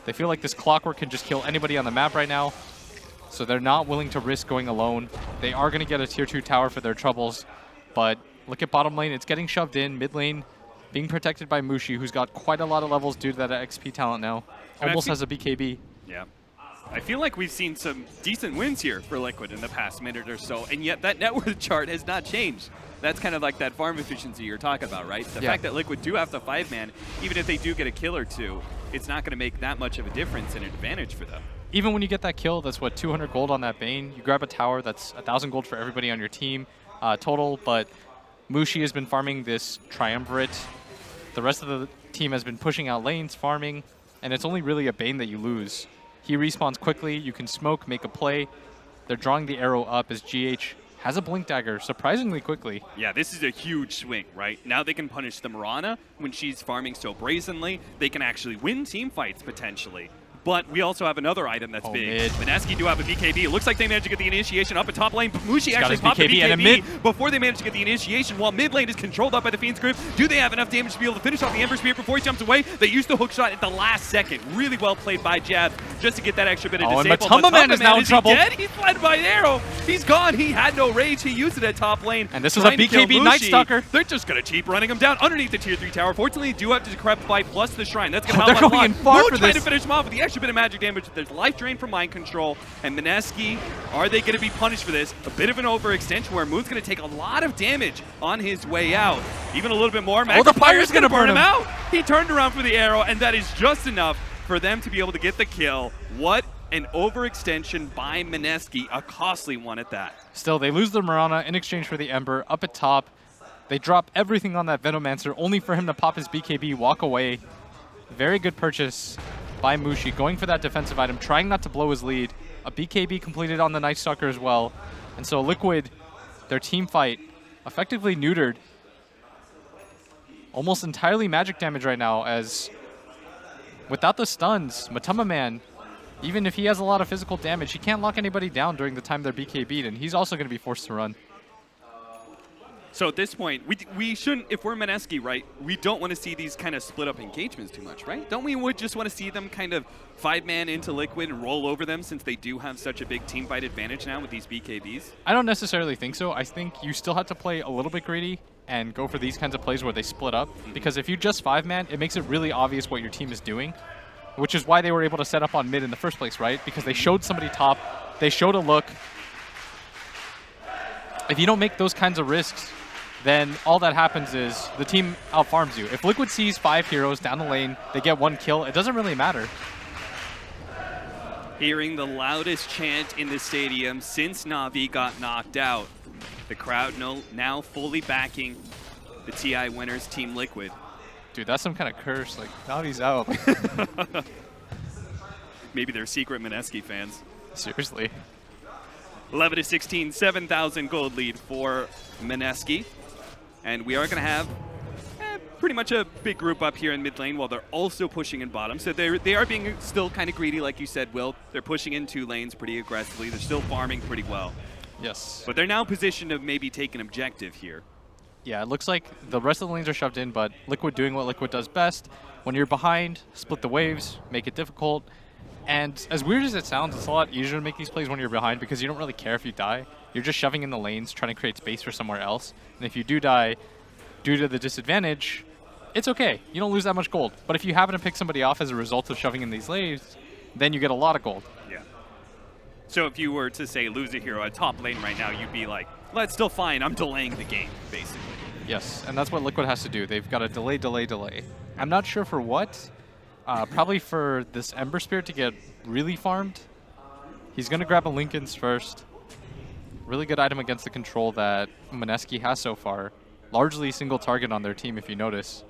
They feel like this Clockwork can just kill anybody on the map right now, so they're not willing to risk going alone. They are going to get a tier 2 tower for their troubles, but look at bottom lane. It's getting shoved in. Mid lane being protected by Mushi, who's got quite a lot of levels due to that XP talent now. And Almost has a BKB. Yeah. I feel like we've seen some decent wins here for Liquid in the past minute or so, and yet that net worth chart has not changed. That's kind of like that farm efficiency you're talking about, right? The Yeah. fact that Liquid do have to 5-man, even if they do get a kill or two, it's not going to make that much of a difference and an advantage for them. Even when you get that kill, that's what, 200 gold on that Bane. You grab a tower, that's 1,000 gold for everybody on your team total, but Mushi has been farming this Triumvirate. The rest of the team has been pushing out lanes, farming, and it's only really a Bane that you lose. He respawns quickly, you can smoke, make a play. They're drawing the arrow up as GH has a Blink Dagger surprisingly quickly. Yeah, this is a huge swing, right? Now they can punish the Mirana when she's farming so brazenly. They can actually win team fights potentially. But we also have another item that's big. Mid. Mineski do have a BKB. It looks like they managed to get the initiation up at top lane, but Mushi got actually his popped the BKB and a BKB before they managed to get the initiation, while mid lane is controlled up by the Fiend's Grip. Do they have enough damage to be able to finish off the Ember Spear before he jumps away? They used the hook shot at the last second. Really well played by Jabs just to get that extra bit of Oh, and disable. Matumba Man is now in trouble. Dead? He's fled by an arrow. He's gone. He had no rage. He used it at top lane. And this is a trying to kill BKB Night Mushi. Stalker. They're just going to keep running him down underneath the tier 3 tower. Fortunately, they do have to decrepit fight plus the shrine. That's going to Oh, help they're a lot. going in far Moon for trying this. to finish him off with the extra bit of magic damage. There's life drain from Mind Control. And Mineski, are they going to be punished for this? A bit of an overextension where Moon's going to take a lot of damage on his way out. Even a little bit more. the Magnifier fire's is going to gonna burn burn him him. out. He turned around for the arrow, and that is just enough for them to be able to get the kill. What an overextension by Mineski, a costly one at that. Still, they lose the Mirana in exchange for the Ember up at top. They drop everything on that Venomancer, only for him to pop his BKB, walk away. Very good purchase by Mushi, going for that defensive item, trying not to blow his lead. A BKB completed on the Night Stalker as well. And so Liquid, their team fight, effectively neutered. Almost entirely magic damage right now, as without the stuns, Matama Man, even if he has a lot of physical damage, he can't lock anybody down during the time they're BKB'd, and he's also going to be forced to run. So at this point, we shouldn't, if we're Mineski, right, we don't want to see these kind of split up engagements too much, right? Don't we just want to see them kind of 5-man into Liquid and roll over them, since they do have such a big team fight advantage now with these BKBs? I don't necessarily think so. I think you still have to play a little bit greedy and go for these kinds of plays where they split up. Because if you just 5-man, it makes it really obvious what your team is doing, which is why they were able to set up on mid in the first place, right? Because they showed somebody top, they showed a look. If you don't make those kinds of risks, then all that happens is the team outfarms you. If Liquid sees 5 heroes down the lane, they get 1 kill, it doesn't really matter. Hearing the loudest chant in the stadium since Na'Vi got knocked out. The crowd now fully backing the TI winners, Team Liquid. Dude, that's some kind of curse. Like, Navi's out. Maybe they're secret Mineski fans. Seriously. 11-16, 7,000 gold lead for Mineski. And we are going to have pretty much a big group up here in mid lane while they're also pushing in bottom. So they are being still kind of greedy, like you said, Will. They're pushing in 2 lanes pretty aggressively. They're still farming pretty well. Yes. But they're now positioned to maybe take an objective here. Yeah, it looks like the rest of the lanes are shoved in, but Liquid doing what Liquid does best. When you're behind, split the waves, make it difficult. And as weird as it sounds, it's a lot easier to make these plays when you're behind because you don't really care if you die. You're just shoving in the lanes, trying to create space for somewhere else. And if you do die due to the disadvantage, it's okay. You don't lose that much gold. But if you happen to pick somebody off as a result of shoving in these lanes, then you get a lot of gold. Yeah. So if you were to, say, lose a hero at top lane right now, you'd be like, well, it's still fine. I'm delaying the game, basically. Yes, and that's what Liquid has to do. They've got to delay. I'm not sure for what. Probably for this Ember Spirit to get really farmed. He's going to grab a Linken's first. Really good item against the control that Mineski has so far. Largely single target on their team, if you notice.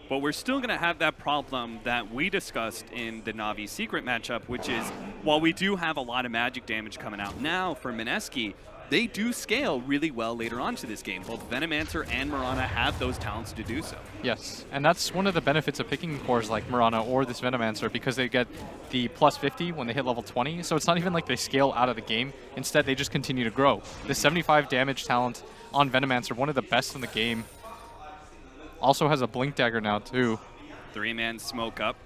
But we're still going to have that problem that we discussed in the Na'Vi secret matchup, which is, while we do have a lot of magic damage coming out now for Mineski, they do scale really well later on to this game. Both Venomancer and Mirana have those talents to do so. Yes, and that's one of the benefits of picking cores like Mirana or this Venomancer, because they get the plus 50 when they hit level 20, so it's not even like they scale out of the game. Instead, they just continue to grow. The 75 damage talent on Venomancer, one of the best in the game. Also has a Blink Dagger now, too. 3-man smoke up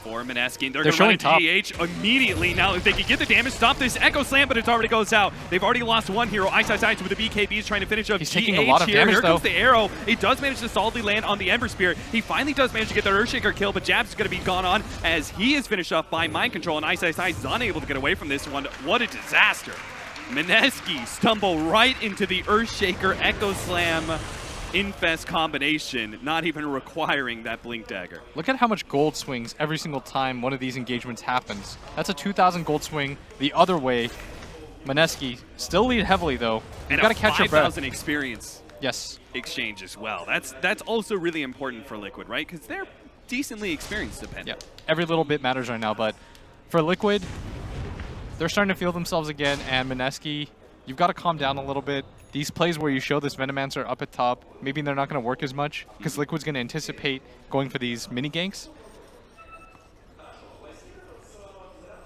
for Mineski. They're going to run into GH immediately. Now, if they can get the damage, stop this Echo Slam, but it already goes out. They've already lost 1 hero. Ice with the BKBs trying to finish up He's GH taking a lot of here. damage, Here though. comes the arrow. He does manage to solidly land on the Ember Spirit. He finally does manage to get the Earthshaker kill, but Jab's going to be gone on as he is finished off by Mind Control, and Ice is unable to get away from this one. What a disaster. Mineski stumble right into the Earthshaker Echo Slam Infest combination, not even requiring that Blink Dagger. Look at how much gold swings every single time one of these engagements happens. That's a 2,000 gold swing the other way. Mineski still lead heavily, though. You've got to catch your breath. 5,000 experience exchange as well. That's also really important for Liquid, right? Because they're decently experienced, depending. Yeah, every little bit matters right now, but for Liquid, they're starting to feel themselves again, and Mineski, you've got to calm down a little bit. These plays where you show this Venomancer up at top, maybe they're not going to work as much because Liquid's going to anticipate going for these mini ganks.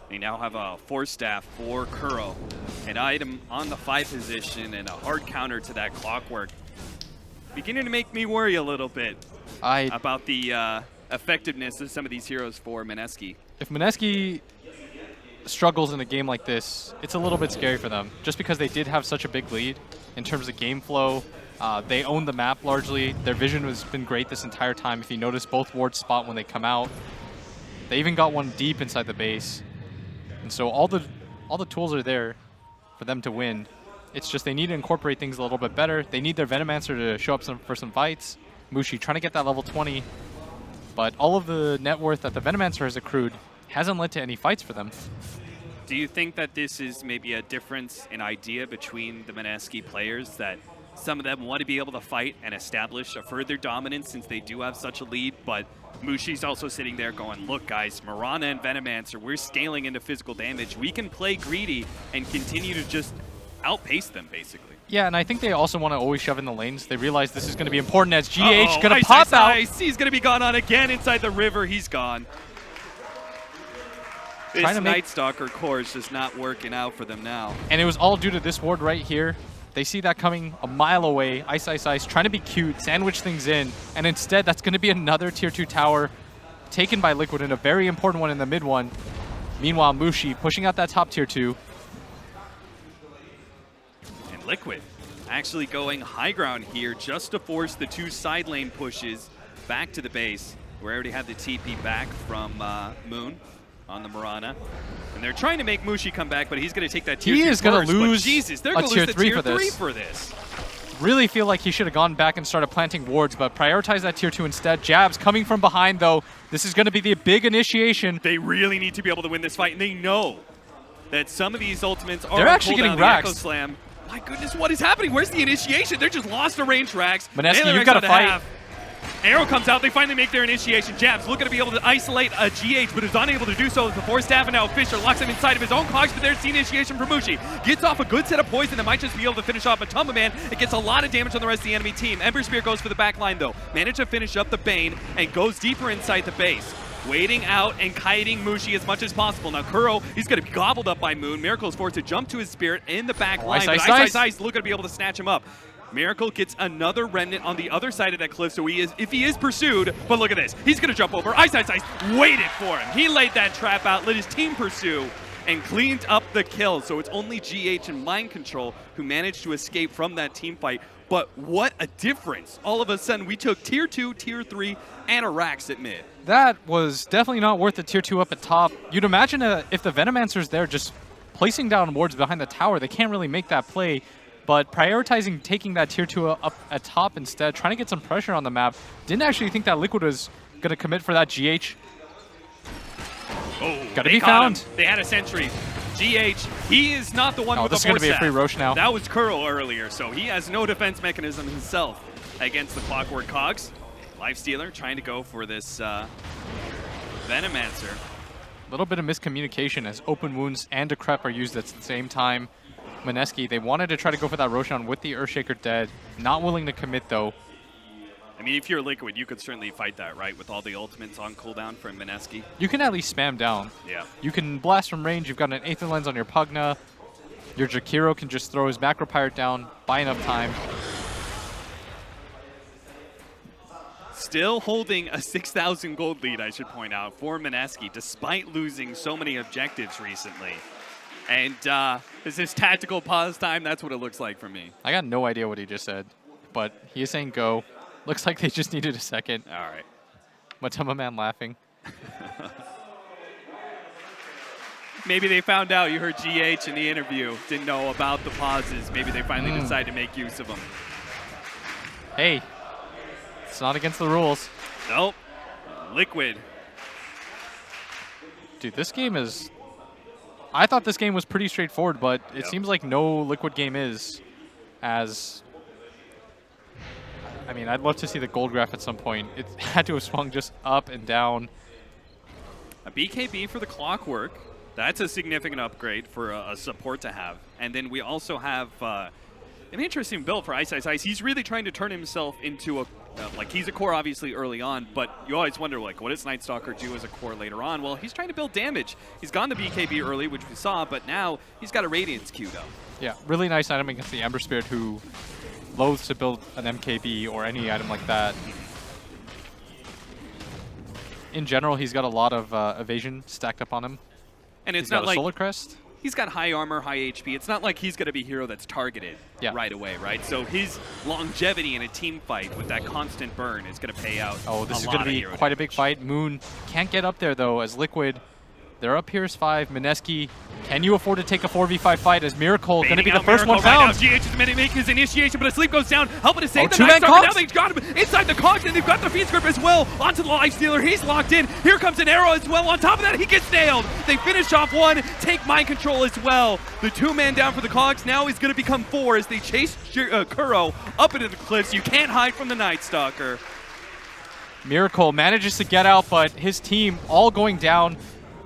They now have a Force Staff for Kuro, an item on the 5 position, and a hard counter to that Clockwork. Beginning to make me worry a little bit about the effectiveness of some of these heroes for Mineski. If Mineski struggles in a game like this, it's a little bit scary for them, just because they did have such a big lead in terms of game flow. They own the map largely. Their vision has been great this entire time. If you notice, both wards spot when they come out. They even got one deep inside the base. And so all the tools are there for them to win. It's just they need to incorporate things a little bit better. They need their Venomancer to show up for some fights. Mushi trying to get that level 20, but all of the net worth that the Venomancer has accrued hasn't led to any fights for them. Do you think that this is maybe a difference in idea between the Mineski players, that Some of them want to be able to fight and establish a further dominance since they do have such a lead, but Mushi's also sitting there going, look guys, Mirana and Venomancer, we're scaling into physical damage. We can play greedy and continue to just outpace them, basically. Yeah, and I think they also want to always shove in the lanes. They realize this is going to be important as GH going to pop out. He's going to be gone on again inside the river. He's gone. This Night Stalker core is just not working out for them now. And it was all due to this ward right here. They see that coming a mile away. Ice, Ice, Ice, trying to be cute, sandwich things in. And instead, that's going to be another Tier 2 tower taken by Liquid and a very important one in the mid one. Meanwhile, Mushi pushing out that top Tier 2. And Liquid actually going high ground here just to force the 2 side lane pushes back to the base. We already had the TP back from Moon on the Mirana. And they're trying to make Mushi come back, but he's going to take that tier 2 He is going to lose Jesus, they're a going to tier lose the 3 tier for 3 this. for this. Really feel like he should have gone back and started planting wards, but prioritize that tier 2 instead. Jabs coming from behind, though. This is going to be the big initiation. They really need to be able to win this fight, and they know that some of these ultimates are They're actually getting racked. Echo Slam. My goodness, what is happening? Where's the initiation? They're just lost to range racks. Mineski, you've got to fight. Arrow comes out, they finally make their initiation. Jabs looking to be able to isolate a GH, but is unable to do so before Staff, and now Fisher locks him inside of his own cogs, but there's the initiation from Mushi. Gets off a good set of poison that might just be able to finish off a Tumba Man. It gets a lot of damage on the rest of the enemy team. Ember Spear goes for the back line though. Managed to finish up the Bane and goes deeper inside the base. Waiting out and kiting Mushi as much as possible. Now Kuro, he's going to be gobbled up by Moon. Miracle is forced to jump to his spirit in the back line, but Ice looking to be able to snatch him up. Miracle gets another remnant on the other side of that cliff, so if he is pursued, but look at this, he's gonna jump over. Ice waited for him. He laid that trap out, let his team pursue, and cleaned up the kill. So it's only GH and Mind Control who managed to escape from that team fight. But what a difference. All of a sudden, we took tier 2, tier 3, and a Rax at mid. That was definitely not worth the tier 2 up at top. You'd imagine if the Venomancer's there just placing down wards behind the tower, they can't really make that play. But prioritizing taking that tier 2 up at top instead, trying to get some pressure on the map. Didn't actually think that Liquid was going to commit for that GH. Oh, got to be found. Him. They had a sentry. GH, he is not the one with the this is going to be a free Roche now. That was Curl earlier, so he has no defense mechanism himself against the Clockwork Cogs. Lifestealer trying to go for this Venomancer. A little bit of miscommunication as Open Wounds and Decrep are used at the same time. Mineski, they wanted to try to go for that Roshan with the Earthshaker dead. Not willing to commit, though. I mean, if you're Liquid, you could certainly fight that, right? With all the ultimates on cooldown from Mineski. You can at least spam down. Yeah. You can blast from range. You've got an Aether Lens on your Pugna. Your Jakiro can just throw his Macro Pirate down, buy enough time. Still holding a 6,000 gold lead, I should point out, for Mineski, despite losing so many objectives recently. And this is tactical pause time. That's what it looks like for me. I got no idea what he just said, but he is saying go. Looks like they just needed a second. All right. Matuma Man laughing. Maybe they found out you heard GH in the interview. Didn't know about the pauses. Maybe they finally decided to make use of them. Hey, it's not against the rules. Nope. Liquid. Dude, this game is... I thought this game was pretty straightforward, but it seems like no Liquid game is as... I mean, I'd love to see the gold graph at some point. It had to have swung just up and down. A BKB for the Clockwork. That's a significant upgrade for a support to have. And then we also have an interesting build for Ice. He's really trying to turn himself into a... like, he's a core obviously early on, but you always wonder, like, what does Night Stalker do as a core later on? Well, he's trying to build damage. He's gone the BKB early, which we saw, but now he's got a Radiance queued up. Yeah, really nice item against the Ember Spirit, who loathes to build an MKB or any item like that. In general, he's got a lot of evasion stacked up on him. And it's he's not got a like Solar Crest. He's got high armor, high HP. It's not like he's going to be a hero that's targeted right away, right? So his longevity in a team fight with that constant burn is going to pay out. Oh, this is going to be quite a big fight. Moon can't get up there, though, as Liquid They're up here as 5. Mineski, can you afford to take a 4v5 fight as Miracle going to be the Baiting out first one Miracle right found? now. GH is going to make his initiation, but a sleep goes down, helping to save the two-man Night Stalker. Cogs? Now they've got him inside the Cogs, and they've got the Fiend's Grip as well onto the Life Stealer. He's locked in. Here comes an arrow as well. On top of that, he gets nailed. They finish off 1, take mind control as well. The 2-man down for the Cogs now is going to become 4 as they chase Kuro up into the cliffs. You can't hide from the Night Stalker. Miracle manages to get out, but his team all going down.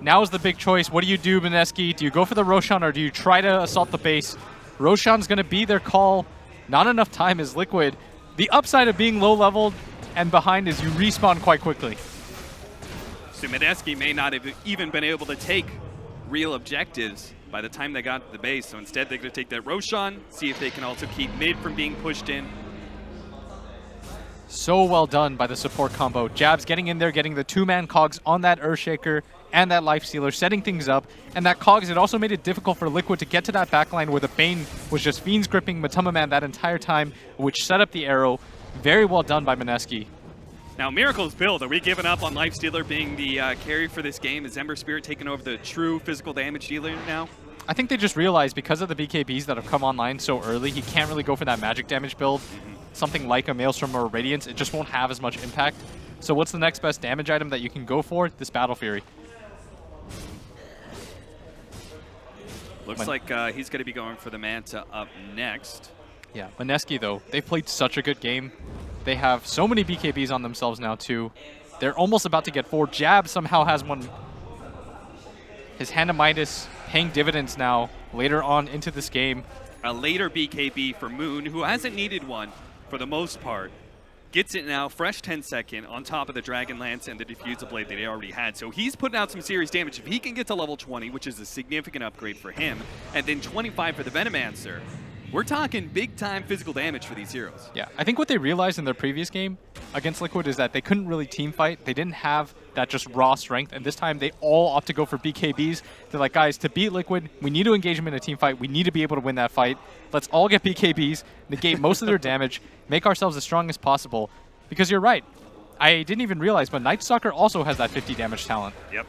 Now is the big choice. What do you do, Mineski? Do you go for the Roshan or do you try to assault the base? Roshan's going to be their call. Not enough time is Liquid. The upside of being low-leveled and behind is you respawn quite quickly. So Mineski may not have even been able to take real objectives by the time they got to the base. So instead, they're going to take that Roshan, see if they can also keep mid from being pushed in. So well done by the support combo. Jabs getting in there, getting the 2-man Cogs on that Earthshaker and that Life Stealer, setting things up. And that Cogs, it also made it difficult for Liquid to get to that backline where the Bane was just Fiends gripping Matama Man that entire time, which set up the arrow. Very well done by Mineski. Now, Miracle's build, are we giving up on Life Stealer being the carry for this game? Is Ember Spirit taking over the true physical damage dealer now? I think they just realized because of the BKBs that have come online so early, he can't really go for that magic damage build. Something like a Maelstrom or a Radiance, it just won't have as much impact. So what's the next best damage item that you can go for? This Battle Fury. Looks like he's going to be going for the Manta up next. Yeah, Mineski though, they've played such a good game. They have so many BKBs on themselves now too. They're almost about to get 4. Jab somehow has one. His Hand of Midas paying dividends now later on into this game. A later BKB for Moon, who hasn't needed one for the most part. Gets it now, fresh 10-second on top of the Dragon Lance and the Diffusal Blade that he already had. So he's putting out some serious damage. If he can get to level 20, which is a significant upgrade for him, and then 25 for the Venomancer, we're talking big-time physical damage for these heroes. Yeah, I think what they realized in their previous game against Liquid is that they couldn't really team fight. They didn't have that just raw strength, and this time they all opt to go for BKBs. They're like, guys, to beat Liquid, we need to engage them in a team fight. We need to be able to win that fight. Let's all get BKBs, negate most of their damage, make ourselves as strong as possible. Because you're right. I didn't even realize, but Night Stalker also has that 50 damage talent. Yep.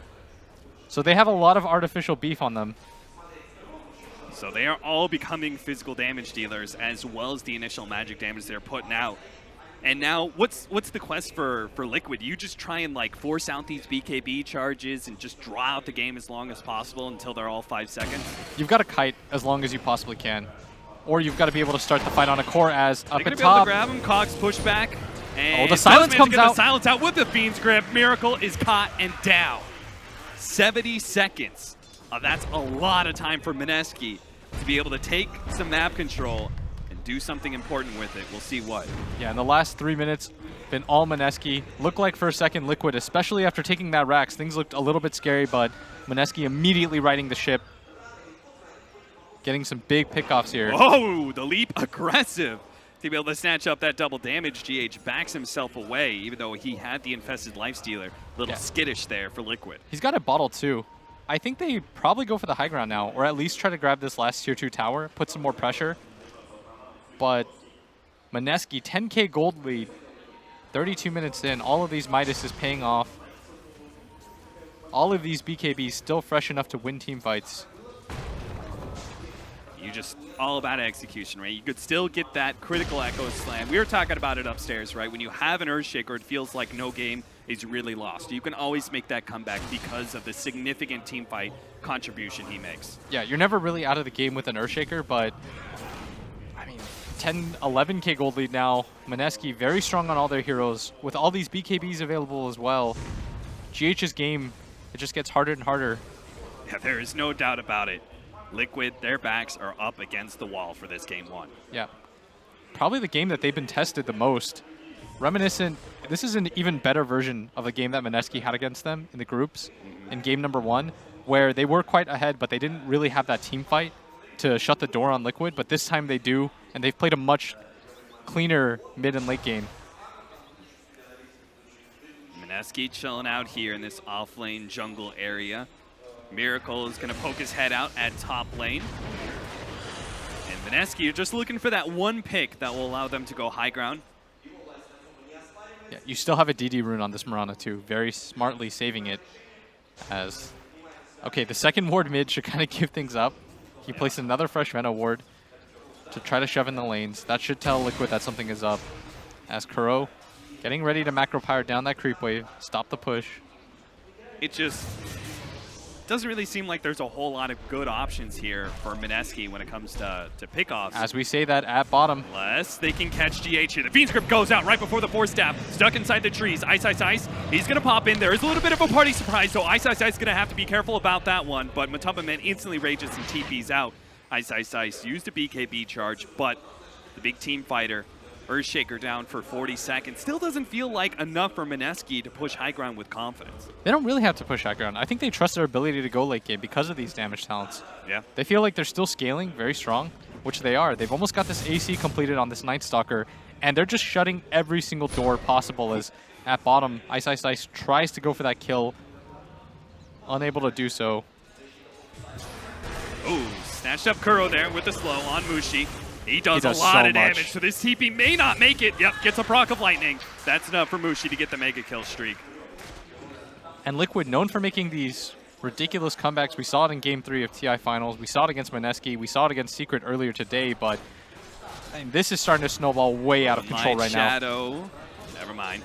So they have a lot of artificial beef on them. So they are all becoming physical damage dealers as well as the initial magic damage they're putting out. And now, what's the quest for Liquid? You just try and like force out these BKB charges and just draw out the game as long as possible until they're all 5 seconds? You've got to kite as long as you possibly can. Or you've got to be able to start the fight on a core as up at top. Be able to grab him, Cogs push back. And the silence comes out. The silence out with the Fiend's Grip. Miracle is caught and down. 70 seconds. That's a lot of time for Mineski to be able to take some map control and do something important with it. We'll see what. Yeah, in the last 3 minutes, been all Mineski. Looked like for a second Liquid, especially after taking that Rax. Things looked a little bit scary, but Mineski immediately righting the ship. Getting some big pickoffs here. Oh, the leap aggressive. To be able to snatch up that double damage, GH backs himself away, even though he had the infested Lifestealer. A little skittish there for Liquid. He's got a bottle too. I think they probably go for the high ground now, or at least try to grab this last tier 2 tower, put some more pressure. But Mineski, 10k gold lead, 32 minutes in. All of these Midas is paying off. All of these BKBs still fresh enough to win team fights. You just all about execution, right? You could still get that critical echo slam. We were talking about it upstairs, right? When you have an Earthshaker, it feels like no game is really lost. You can always make that comeback because of the significant team fight contribution he makes. Yeah, you're never really out of the game with an Earthshaker, but I mean, 10, 11k gold lead now. Mineski very strong on all their heroes. With all these BKBs available as well, GH's game, it just gets harder and harder. Yeah, there is no doubt about it. Liquid, their backs are up against the wall for this game 1. Yeah. Probably the game that they've been tested the most. Reminiscent, this is an even better version of a game that Mineski had against them in the groups in game number 1, where they were quite ahead, but they didn't really have that team fight to shut the door on Liquid, but this time they do, and they've played a much cleaner mid and late game. Mineski chilling out here in this off-lane jungle area. Miracle is going to poke his head out at top lane. And Mineski, you're just looking for that one pick that will allow them to go high ground. Yeah, you still have a DD rune on this Mirana too, very smartly saving it as Okay, the second ward mid should kind of give things up. He placed another fresh Veno ward to try to shove in the lanes. That should tell Liquid that something is up. As Kuro getting ready to macro power down that creep wave, stop the push. It just doesn't really seem like there's a whole lot of good options here for Mineski when it comes to pickoffs. As we say that at bottom. Unless they can catch GH here. The Fiend Script goes out right before the Force Staff. Stuck inside the trees. Ice, Ice, Ice. He's going to pop in. There is a little bit of a party surprise, so Ice, Ice, Ice is going to have to be careful about that one. But Matumba Man instantly rages and TPs out. Ice, Ice, Ice used a BKB charge, but the big team fighter, Earthshaker down for 40 seconds. Still doesn't feel like enough for Mineski to push high ground with confidence. They don't really have to push high ground. I think they trust their ability to go late game because of these damage talents. Yeah. They feel like they're still scaling very strong, which they are. They've almost got this AC completed on this Night Stalker, and they're just shutting every single door possible as at bottom, Ice, Ice, Ice tries to go for that kill. Unable to do so. Oh, snatched up Kuro there with the slow on Mushi. He does a lot so of damage, much. so this TP may not make it. Yep, gets a proc of lightning. That's enough for Mushi to get the mega kill streak. And Liquid, known for making these ridiculous comebacks. We saw it in Game 3 of TI Finals. We saw it against Mineski. We saw it against Secret earlier today, but I mean, this is starting to snowball way out of control right now. Shadow. Never mind.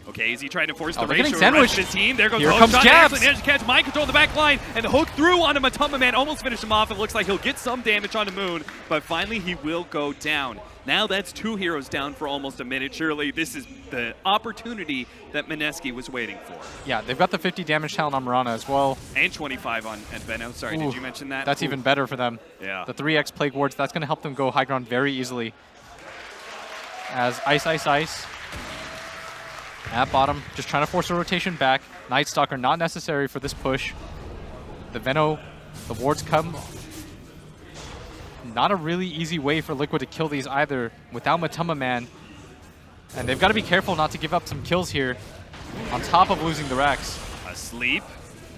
Okay, is he trying to force the they're getting ratio around sandwiched. his team? There goes Here the hook comes shot. Jabs. Actually managed to catch mind control the back line, and the hook through onto Matumba Man. Almost finished him off. It looks like he'll get some damage onto Moon, but finally he will go down. Now that's 2 heroes down for almost a minute. Surely this is the opportunity that Mineski was waiting for. Yeah, they've got the 50 damage talent on Mirana as well. And 25 on Veno. Sorry, Ooh, did you mention that? That's even better for them. Yeah. The 3x Plague Wards, that's going to help them go high ground very easily. As Ice, Ice, Ice at bottom, just trying to force a rotation back. Night Stalker not necessary for this push. The Veno, the wards come. Not a really easy way for Liquid to kill these either without Matumba Man. And they've got to be careful not to give up some kills here on top of losing the Rex. Asleep.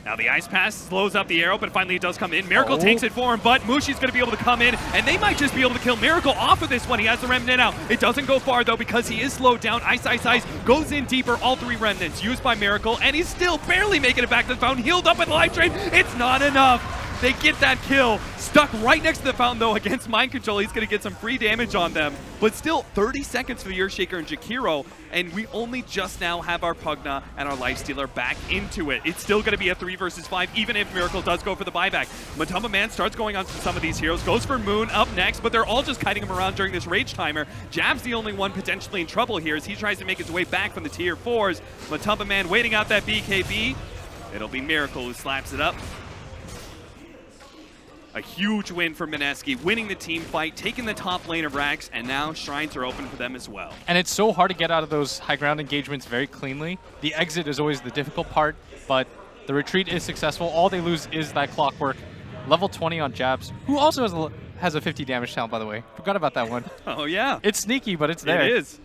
Now the Ice Pass slows up the arrow, but finally it does come in. Miracle Oh. takes it for him, but Mushi's going to be able to come in, and they might just be able to kill Miracle off of this one. He has the Remnant out. It doesn't go far, though, because he is slowed down. Ice, Ice, Ice goes in deeper. All 3 Remnants used by Miracle, and he's still barely making it back to the fountain. Healed up with the Life Drain. It's not enough. They get that kill. Stuck right next to the fountain, though, against Mind Control. He's going to get some free damage on them. But still, 30 seconds for the Earthshaker and Jakiro, and we only just now have our Pugna and our Lifestealer back into it. It's still going to be a 3 versus 5, even if Miracle does go for the buyback. Matumba Man starts going on to some of these heroes, goes for Moon up next, but they're all just kiting him around during this Rage Timer. Jab's the only one potentially in trouble here as he tries to make his way back from the tier 4s. Matumba Man waiting out that BKB. It'll be Miracle who slaps it up. A huge win for Mineski, winning the team fight, taking the top lane of Rax, and now shrines are open for them as well. And it's so hard to get out of those high ground engagements very cleanly. The exit is always the difficult part, but the retreat is successful. All they lose is that clockwork. Level 20 on Jabs, who also has a 50 damage talent, by the way. Forgot about that one. Oh, yeah. It's sneaky, but it's there. It is.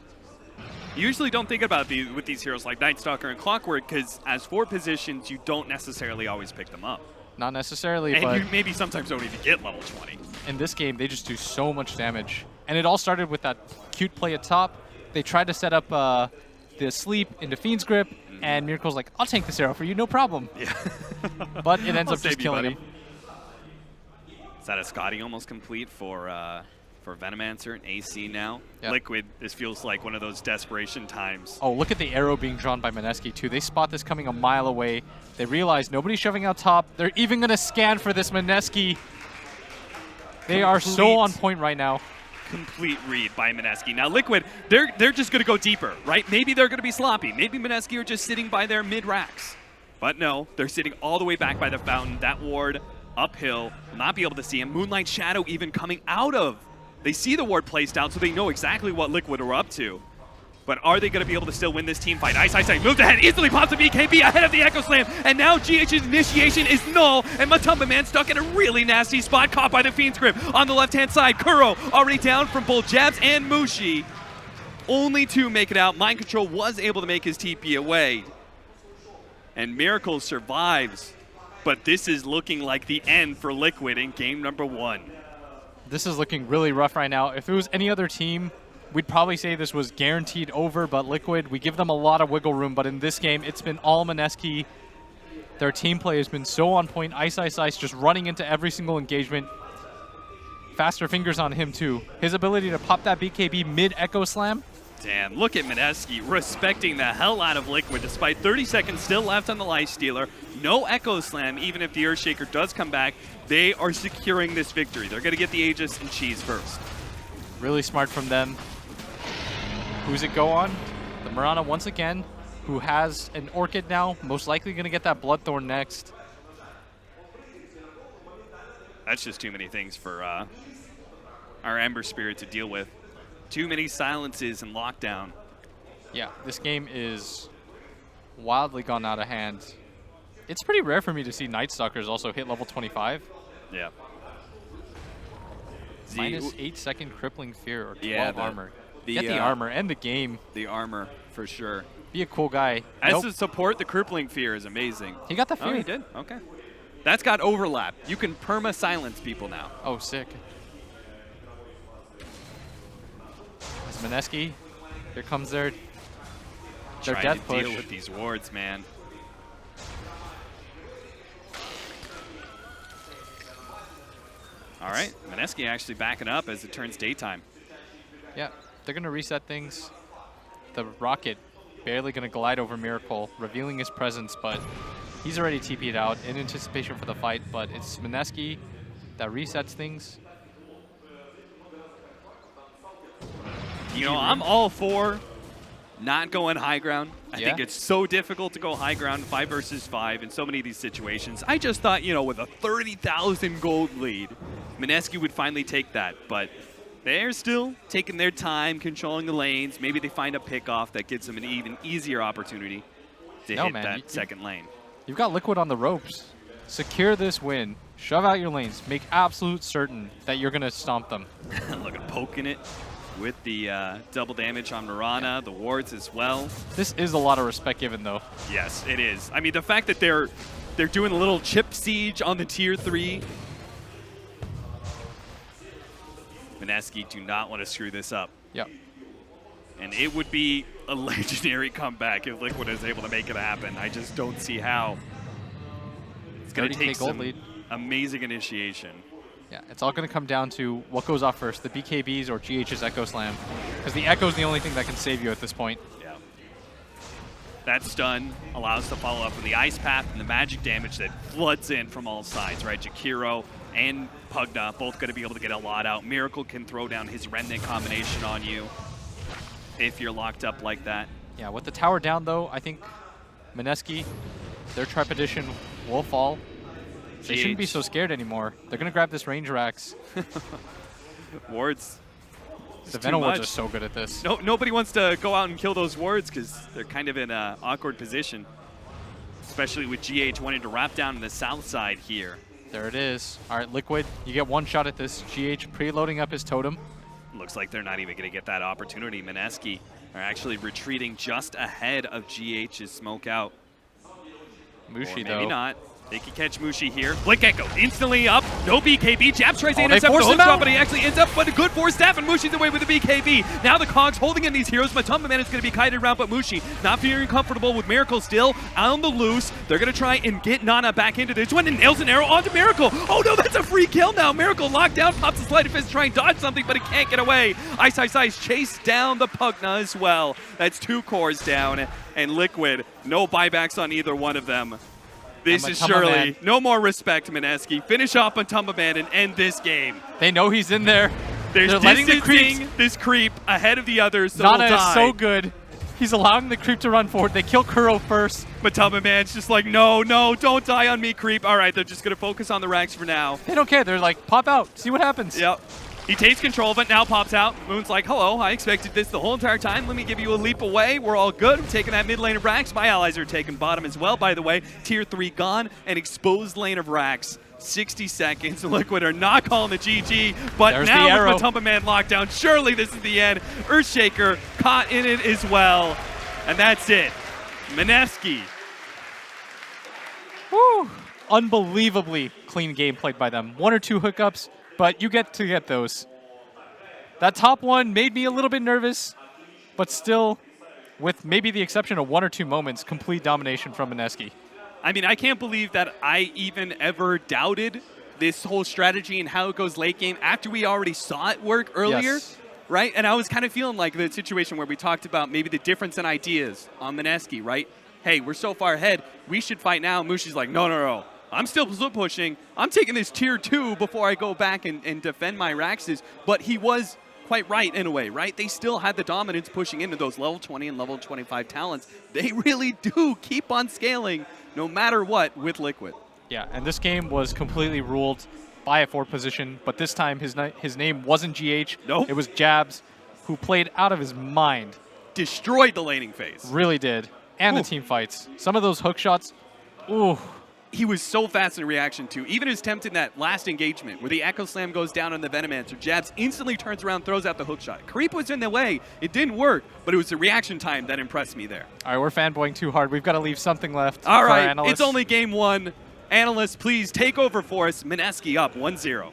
You usually don't think about with these heroes like Night Stalker and Clockwork, because as 4 positions, you don't necessarily always pick them up. Not necessarily, And but you maybe sometimes don't even get level 20. in this game, they just do so much damage. And it all started with that cute play at top. They tried to set up the sleep into Fiend's Grip, and Miracle's like, I'll tank this arrow for you, no problem. Yeah. But it ends I'll up just save you, killing buddy. him. Is that a Scotty almost complete for Venomancer and AC now? Yep. Liquid, this feels like one of those desperation times. Oh, look at the arrow being drawn by Mineski, too. They spot this coming a mile away. They realize nobody's shoving out top. They're even going to scan for this Mineski. They are so on point right now. Complete read by Mineski. Now Liquid, they're just going to go deeper, right? Maybe they're going to be sloppy. Maybe Mineski are just sitting by their mid-racks. But no, they're sitting all the way back by the fountain. That ward uphill will not be able to see him. Moonlight Shadow even coming out of. They see the ward placed down, so they know exactly what Liquid are up to. But are they going to be able to still win this team fight? Ice, Ice, Ice moves ahead, instantly pops the BKB ahead of the Echo Slam, and now GH's initiation is null, and Matumba Man stuck in a really nasty spot, caught by the Fiend's Grip. On the left-hand side, Kuro already down from both Jabs and Mushi. Only 2 make it out. Mind Control was able to make his TP away. And Miracle survives, but this is looking like the end for Liquid in game number 1. This is looking really rough right now. If it was any other team, we'd probably say this was guaranteed over, but Liquid, we give them a lot of wiggle room, but in this game, it's been all Mineski. Their team play has been so on point. Ice, Ice, Ice just running into every single engagement. Faster fingers on him, too. His ability to pop that BKB mid-Echo Slam. Damn, look at Mineski respecting the hell out of Liquid despite 30 seconds still left on the Lifestealer. No Echo Slam, even if the Earthshaker does come back. They are securing this victory. They're going to get the Aegis and Cheese first. Really smart from them. Who's it go on? The Mirana once again, who has an Orchid now, most likely going to get that Bloodthorn next. That's just too many things for our Ember Spirit to deal with. Too many silences and lockdown. Yeah, this game is wildly gone out of hand. It's pretty rare for me to see Night Stalkers also hit level 25. Yeah. Minus 8-second crippling fear or 12 Yeah, armor. Get the armor and the game. The armor, for sure. Be a cool guy. As a support, the crippling fear is amazing. He got the fear. Oh, he did? Okay. That's got overlap. You can perma-silence people now. Oh, sick. As Mineski, here comes their Trying death to push. deal with these wards, man. All right, Mineski actually backing up as it turns daytime. Yeah, they're going to reset things. The Rocket barely going to glide over Miracle, revealing his presence, but he's already TP'd out in anticipation for the fight, but it's Mineski that resets things. You know, I'm all for not going high ground. I Yeah. think it's so difficult to go high ground 5 versus 5 in so many of these situations. I just thought, you know, with a 30,000 gold lead, Mineski would finally take that, but they're still taking their time, controlling the lanes. Maybe they find a pick-off that gives them an even easier opportunity to hit that second lane. You've got Liquid on the ropes. Secure this win. Shove out your lanes. Make absolute certain that you're going to stomp them. Look at poking it with the double damage on Mirana, the wards as well. This is a lot of respect given, though. Yes, it is. I mean, the fact that they're doing a little chip siege on the tier 3. Mineski do not want to screw this up. Yep. And it would be a legendary comeback if Liquid is able to make it happen. I just don't see how. It's going to take some amazing initiation. Yeah, it's all going to come down to what goes off first, the BKBs or GH's Echo Slam. Because the Echo is the only thing that can save you at this point. Yeah. That stun allows to follow up with the Ice Path and the magic damage that floods in from all sides, right? Jakiro and Pugna both going to be able to get a lot out. Miracle can throw down his Remnant combination on you if you're locked up like that. Yeah, with the tower down, though, I think Mineski, their Trepidation will fall. They shouldn't be so scared anymore. They're going to grab this range Rax. Wards. The Venom wards are so good at this. Nobody wants to go out and kill those wards because they're kind of in an awkward position, especially with GH wanting to wrap down in the south side here. There it is. All right, Liquid, you get one shot at this. GH preloading up his totem. Looks like they're not even going to get that opportunity. Mineski are actually retreating just ahead of GH's smoke out. Mushi, though. Maybe not. They can catch Mushi here. Blink Echo instantly up. No BKB. Japs tries to intercept the hook drop, but he actually ends up with a good force staff, and Mushi's away with the BKB. Now the Cogs holding in these heroes. Matumba Man is going to be kited around, but Mushi not feeling comfortable with Miracle still on the loose. They're going to try and get Nana back into this one, and nails an arrow onto Miracle. Oh no, that's a free kill now. Miracle locked down, pops a sleight of fist, trying to dodge something, but he can't get away. Ice, Ice, Ice chase down the Pugna as well. That's 2 cores down, and Liquid, no buybacks on either one of them. This is surely no more respect, Mineski. Finish off Matumba Man and end this game. They know he's in there. They're letting the distancing this creep ahead of the others. So Nana is so good. He's allowing the creep to run forward. They kill Kuro first. Matumba Man's just like, no, don't die on me, creep. All right, they're just going to focus on the Rax for now. They don't care. They're like, pop out. See what happens. Yep. He takes control of it, now pops out. Moon's like, hello, I expected this the whole entire time. Let me give you a leap away. We're all good. We're taking that mid lane of Rax. My allies are taking bottom as well, by the way. Tier 3 gone, an exposed lane of Rax. 60 seconds. Liquid are not calling the GG, but there's now with Matumba Man locked down, surely this is the end. Earthshaker caught in it as well. And that's it. Mineski. Woo! Unbelievably clean game played by them. 1 or 2 hookups, but you get to get those. That top one made me a little bit nervous, but still, with maybe the exception of 1 or 2 moments, complete domination from Mineski. I mean, I can't believe that I even ever doubted this whole strategy and how it goes late game after we already saw it work earlier. Yes. Right? And I was kind of feeling like the situation where we talked about maybe the difference in ideas on Mineski, right? Hey, we're so far ahead, we should fight now. Mushi's like, no. I'm still pushing. I'm taking this tier 2 before I go back and defend my Raxes. But he was quite right in a way, right? They still had the dominance pushing into those level 20 and level 25 talents. They really do keep on scaling no matter what with Liquid. Yeah, and this game was completely ruled by a forward position, but this time his name wasn't GH. Nope. It was Jabs, who played out of his mind. Destroyed the laning phase. Really did. And the team fights. Some of those hook shots, ooh. He was so fast in reaction to even his attempt in that last engagement where the Echo Slam goes down on the Venomancer. Jabs instantly turns around, throws out the hook shot. Creep was in the way. It didn't work, but it was the reaction time that impressed me there. All right, we're fanboying too hard. We've got to leave something left All for our right, analysts. it's only game 1. Analysts, please take over for us. Mineski up 1-0.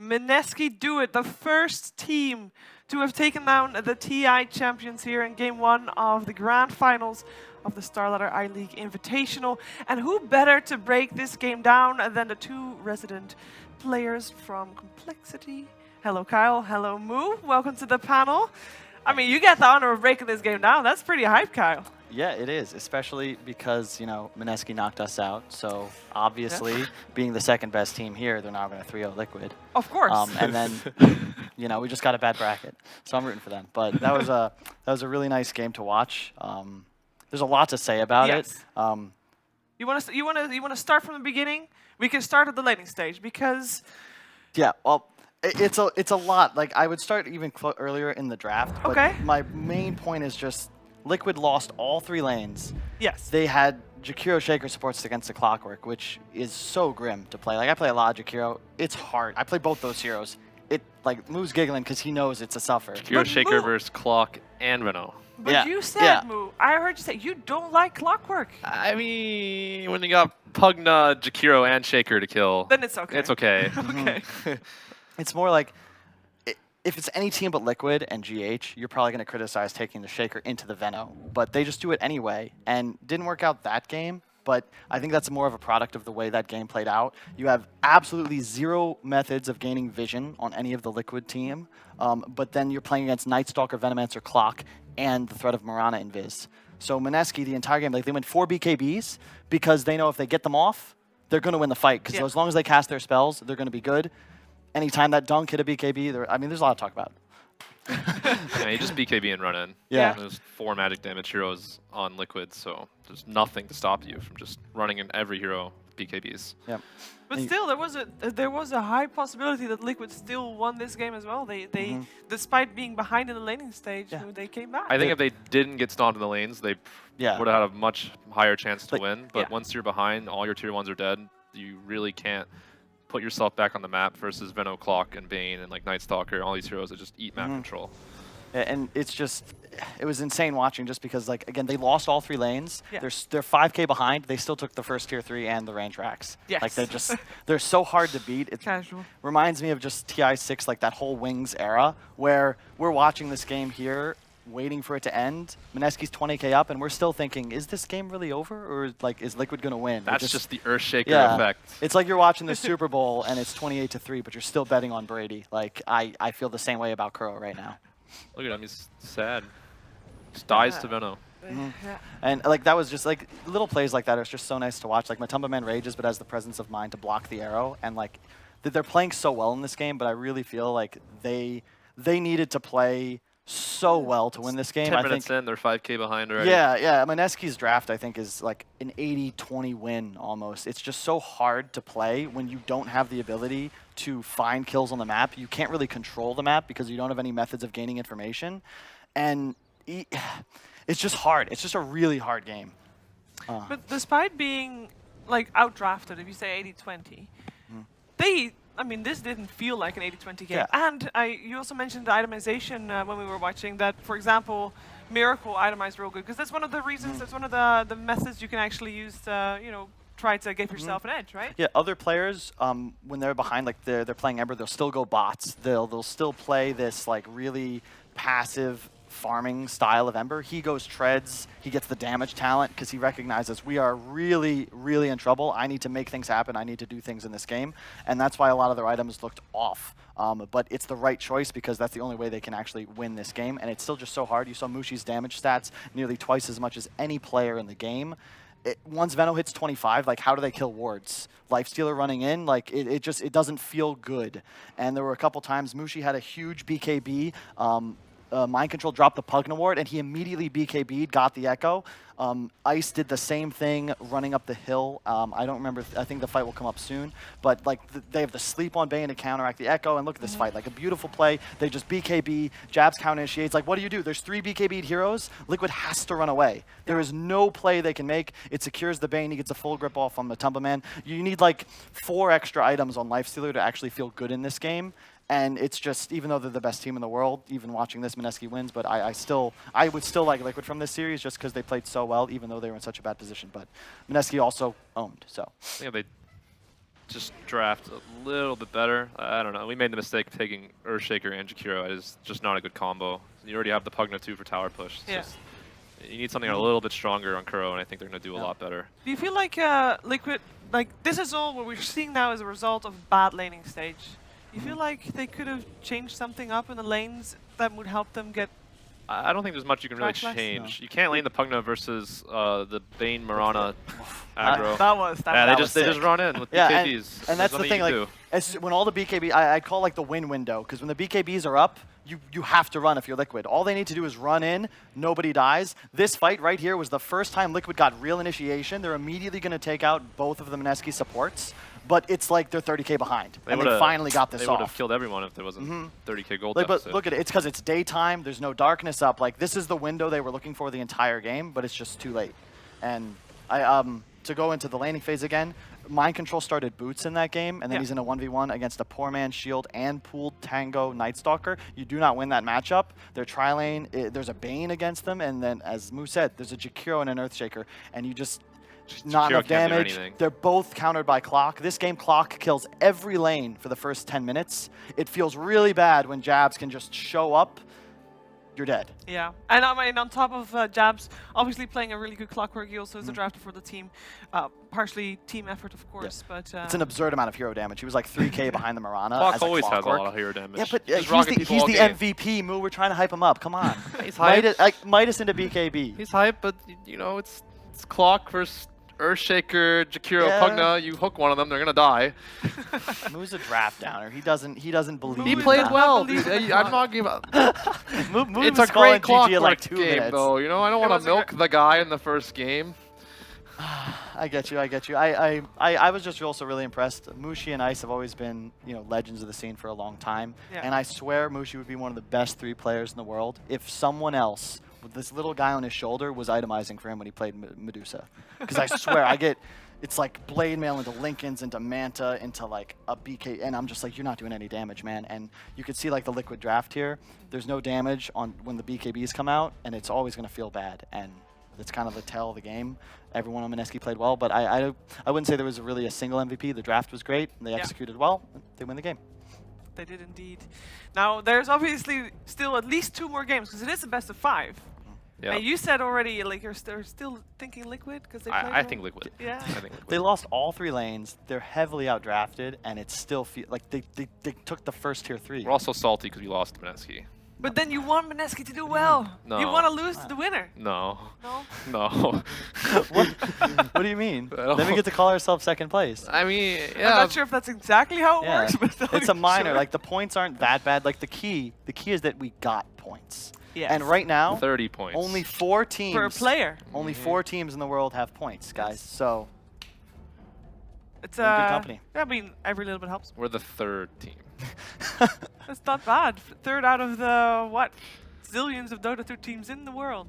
Mineski do it, the first team to have taken down the TI champions here in Game 1 of the Grand Finals of the Starladder I-League Invitational. And who better to break this game down than the 2 resident players from Complexity. Hello, Kyle. Hello, Moo. Welcome to the panel. I mean, you get the honor of breaking this game down. That's pretty hype, Kyle. Yeah, it is, especially because, you know, Mineski knocked us out. So obviously, being the second best team here, they're not going to 3-0 Liquid. Of course. And then, you know, we just got a bad bracket. So I'm rooting for them. But that was a really nice game to watch. There's a lot to say about it. You want to start from the beginning? We can start at the laning stage because Yeah, well, it's a lot. Like, I would start even earlier in the draft. But Okay. my main point is just Liquid lost all 3 lanes. yes. They had Jakiro Shaker supports against the Clockwork, which is so grim to play. Like, I play a lot of Jakiro. It's hard. I play both those heroes. Like, Moo's giggling because he knows it's a suffer. Hero But Shaker Moo- versus Clock and Veno. But Yeah, you said, yeah. Moo, I heard you say you don't like Clockwork. I mean, when you got Pugna, Jakiro, and Shaker to kill, Then it's okay. it's okay. Okay. It's more like, if it's any team but Liquid and GH, you're probably going to criticize taking the Shaker into the Veno. But they just do it anyway, and didn't work out that game. But I think that's more of a product of the way that game played out. You have absolutely 0 methods of gaining vision on any of the Liquid team, but then you're playing against Night Stalker, Venomancer, Clock, and the threat of Mirana and Viz. So Mineski, the entire game, like, they went 4 BKBs because they know if they get them off, they're going to win the fight. Because as long as they cast their spells, they're going to be good. Anytime that dunk hit a BKB, I mean, there's a lot to talk about. Yeah, you just BKB and run in. Yeah. There's 4 magic damage heroes on Liquid, so there's nothing to stop you from just running in every hero BKBs. Yeah. But still, there was a high possibility that Liquid still won this game as well. They despite being behind in the laning stage, they came back. I think if they didn't get stomped in the lanes, they Yeah. would have had a much higher chance to Like- win. But once you're behind, all your tier 1s are dead. You really can't put yourself back on the map versus Veno, Clock, and Bane, and like Night Stalker, all these heroes that just eat map control. And it was insane watching just because, like, again, they lost all 3 lanes. Yeah. They're 5K behind. They still took the first tier 3 and the range racks. Yes. Like, they're so hard to beat. It Casual. reminds me of just TI6, like that whole Wings era, where we're watching this game here, waiting for it to end. Mineski's 20K up, and we're still thinking, is this game really over? Or, like, is Liquid going to win? That's just the Earthshaker yeah. effect. It's like you're watching the Super Bowl, and it's 28-3, but you're still betting on Brady. Like, I feel the same way about Kuro right now. Look at him, he's sad. Just dies to Veno. Yeah. And like that was just like little plays like that are just so nice to watch. Like Matumba Man rages, but has the presence of mind to block the arrow. And like they're playing so well in this game, but I really feel like they needed to play so well to win this game. 10 I minutes think, in, they're 5K behind already. yeah. Mineski's draft, I think, is like an 80-20 win almost. It's just so hard to play when you don't have the ability to find kills on the map. You can't really control the map because you don't have any methods of gaining information. And it's just hard. It's just a really hard game. But despite being like outdrafted, if you say 80-20, I mean, this didn't feel like an 80-20 game. Yeah. And you also mentioned the itemization when we were watching that, for example, Miracle itemized real good, because that's one of the reasons, that's one of the methods you can actually use to, try to give yourself an edge, right? Yeah, other players, when they're behind, like they're playing Ember, they'll still go bots. They'll still play this like really passive farming style of Ember. He goes treads, he gets the damage talent because he recognizes we are really, really in trouble. I need to make things happen. I need to do things in this game. And that's why a lot of their items looked off. But it's the right choice because that's the only way they can actually win this game. And it's still just so hard. You saw Mushi's damage stats nearly twice as much as any player in the game. Once Veno hits 25, like how do they kill wards? Lifestealer running in, like it doesn't feel good. And there were a couple times Mushi had a huge BKB. Mind Control dropped the Pugna ward, and he immediately BKB'd, got the Echo. Ice did the same thing running up the hill. I don't remember, I think the fight will come up soon, but like they have the sleep on Bane to counteract the Echo, and look at this fight, like a beautiful play. They just BKB, Jabs counter initiates, like what do? There's 3 BKB'd heroes, Liquid has to run away. There is no play they can make. It secures the Bane, he gets a full grip off on the Tumba Man. You need like 4 extra items on Lifestealer to actually feel good in this game. And it's just, even though they're the best team in the world, even watching this, Mineski wins, but I would still like Liquid from this series just because they played so well, even though they were in such a bad position. But Mineski also owned, so. Yeah, they just draft a little bit better. I don't know. We made the mistake of taking Earthshaker and Jakiro. It is just not a good combo. You already have the Pugna 2 for tower push. It's you need something a little bit stronger on Kuro, and I think they're going to do a lot better. Do you feel like Liquid, like this is all what we're seeing now as a result of bad laning stage? You feel like they could have changed something up in the lanes that would help them get... I don't think there's much you can really change. No. You can't lane the Pugna versus the Bane Mirana aggro. They just run in with BKBs. And that's the thing, like, when all the BKB, I call like the win window, because when the BKBs are up, you have to run if you're Liquid. All they need to do is run in, nobody dies. This fight right here was the first time Liquid got real initiation. They're immediately going to take out both of the Mineski supports. But it's like they're 30k behind, and they finally got this off. They would have killed everyone if there wasn't 30k gold deficit. But look at it, it's because it's daytime, there's no darkness up. Like, this is the window they were looking for the entire game, but it's just too late. And to go into the laning phase again, Mind Control started Boots in that game, and then he's in a 1v1 against a poor man's Shield and pooled Tango Nightstalker. You do not win that matchup. Their tri-lane, there's a Bane against them, and then, as Moo said, there's a Jakiro and an Earthshaker, and you just not enough damage. They're both countered by Clock. This game, Clock kills every lane for the first 10 minutes. It feels really bad when Jabs can just show up. You're dead. Yeah, and I mean, on top of Jabs, obviously playing a really good Clockwork, he also is a drafter for the team. Partially team effort, of course, but... it's an absurd amount of hero damage. He was like 3k behind the Mirana. Clock always has a lot of hero damage. Yeah, but he's the MVP, Moo. We're trying to hype him up. Come on. He's hype. Midas into BKB. He's hype, but, you know, it's Clock versus Earthshaker, Jakiro, Pugna. You hook one of them, they're gonna die. Moo's a draft downer. He doesn't believe. He played well, dude. I'm not giving up. It's a great Clockwork like game, though. You know, I don't want to milk the guy in the first game. I get you. I was just also really impressed. Mushi and Ice have always been, legends of the scene for a long time, and I swear Mushi would be one of the best 3 players in the world if someone else with this little guy on his shoulder was itemizing for him when he played Medusa. Because I swear, it's like Blade Mail into Lincolns, into Manta, into like a BK, and I'm just like, you're not doing any damage, man. And you could see like the Liquid draft here. There's no damage on when the BKBs come out, and it's always going to feel bad. And that's kind of the tell of the game. Everyone on Mineski played well, but I wouldn't say there was really a single MVP. The draft was great, and they executed well. They win the game. They did indeed. Now, there's obviously still at least 2 more games, because it is a best of 5. Yeah. And you said already, like, you're still thinking Liquid? Because I think Liquid. Yeah. I think Liquid. They lost all 3 lanes. They're heavily outdrafted, and it still feels like they took the first tier 3. We're also salty because we lost to Mineski. But then you want Mineski to do well. No. You want to lose to the winner. No. No? No. What do you mean? Then we get to call ourselves second place. I mean, yeah. I'm not sure if that's exactly how it works, but it's a minor. Like, the points aren't that bad. Like, the key is that we got points. Yes. And right now, 30 points. Only 4 teams per player. Only 4 teams in the world have points, guys. So it's good company. I mean, every little bit helps. We're the 3rd team. That's not bad. 3rd out of the zillions of Dota 2 teams in the world.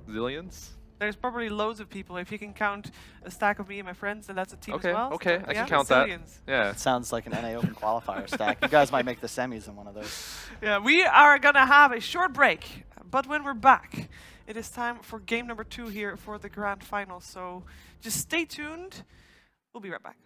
Zillions? There's probably loads of people. If you can count a stack of me and my friends, then that's a team Okay, as well. okay, So, I yeah, can count that. Zillions. Yeah. It sounds like an NA Open qualifier stack. You guys might make the semis in one of those. Yeah, we are gonna have a short break, but when we're back, it is time for game number 2 here for the grand final. So just stay tuned. We'll be right back.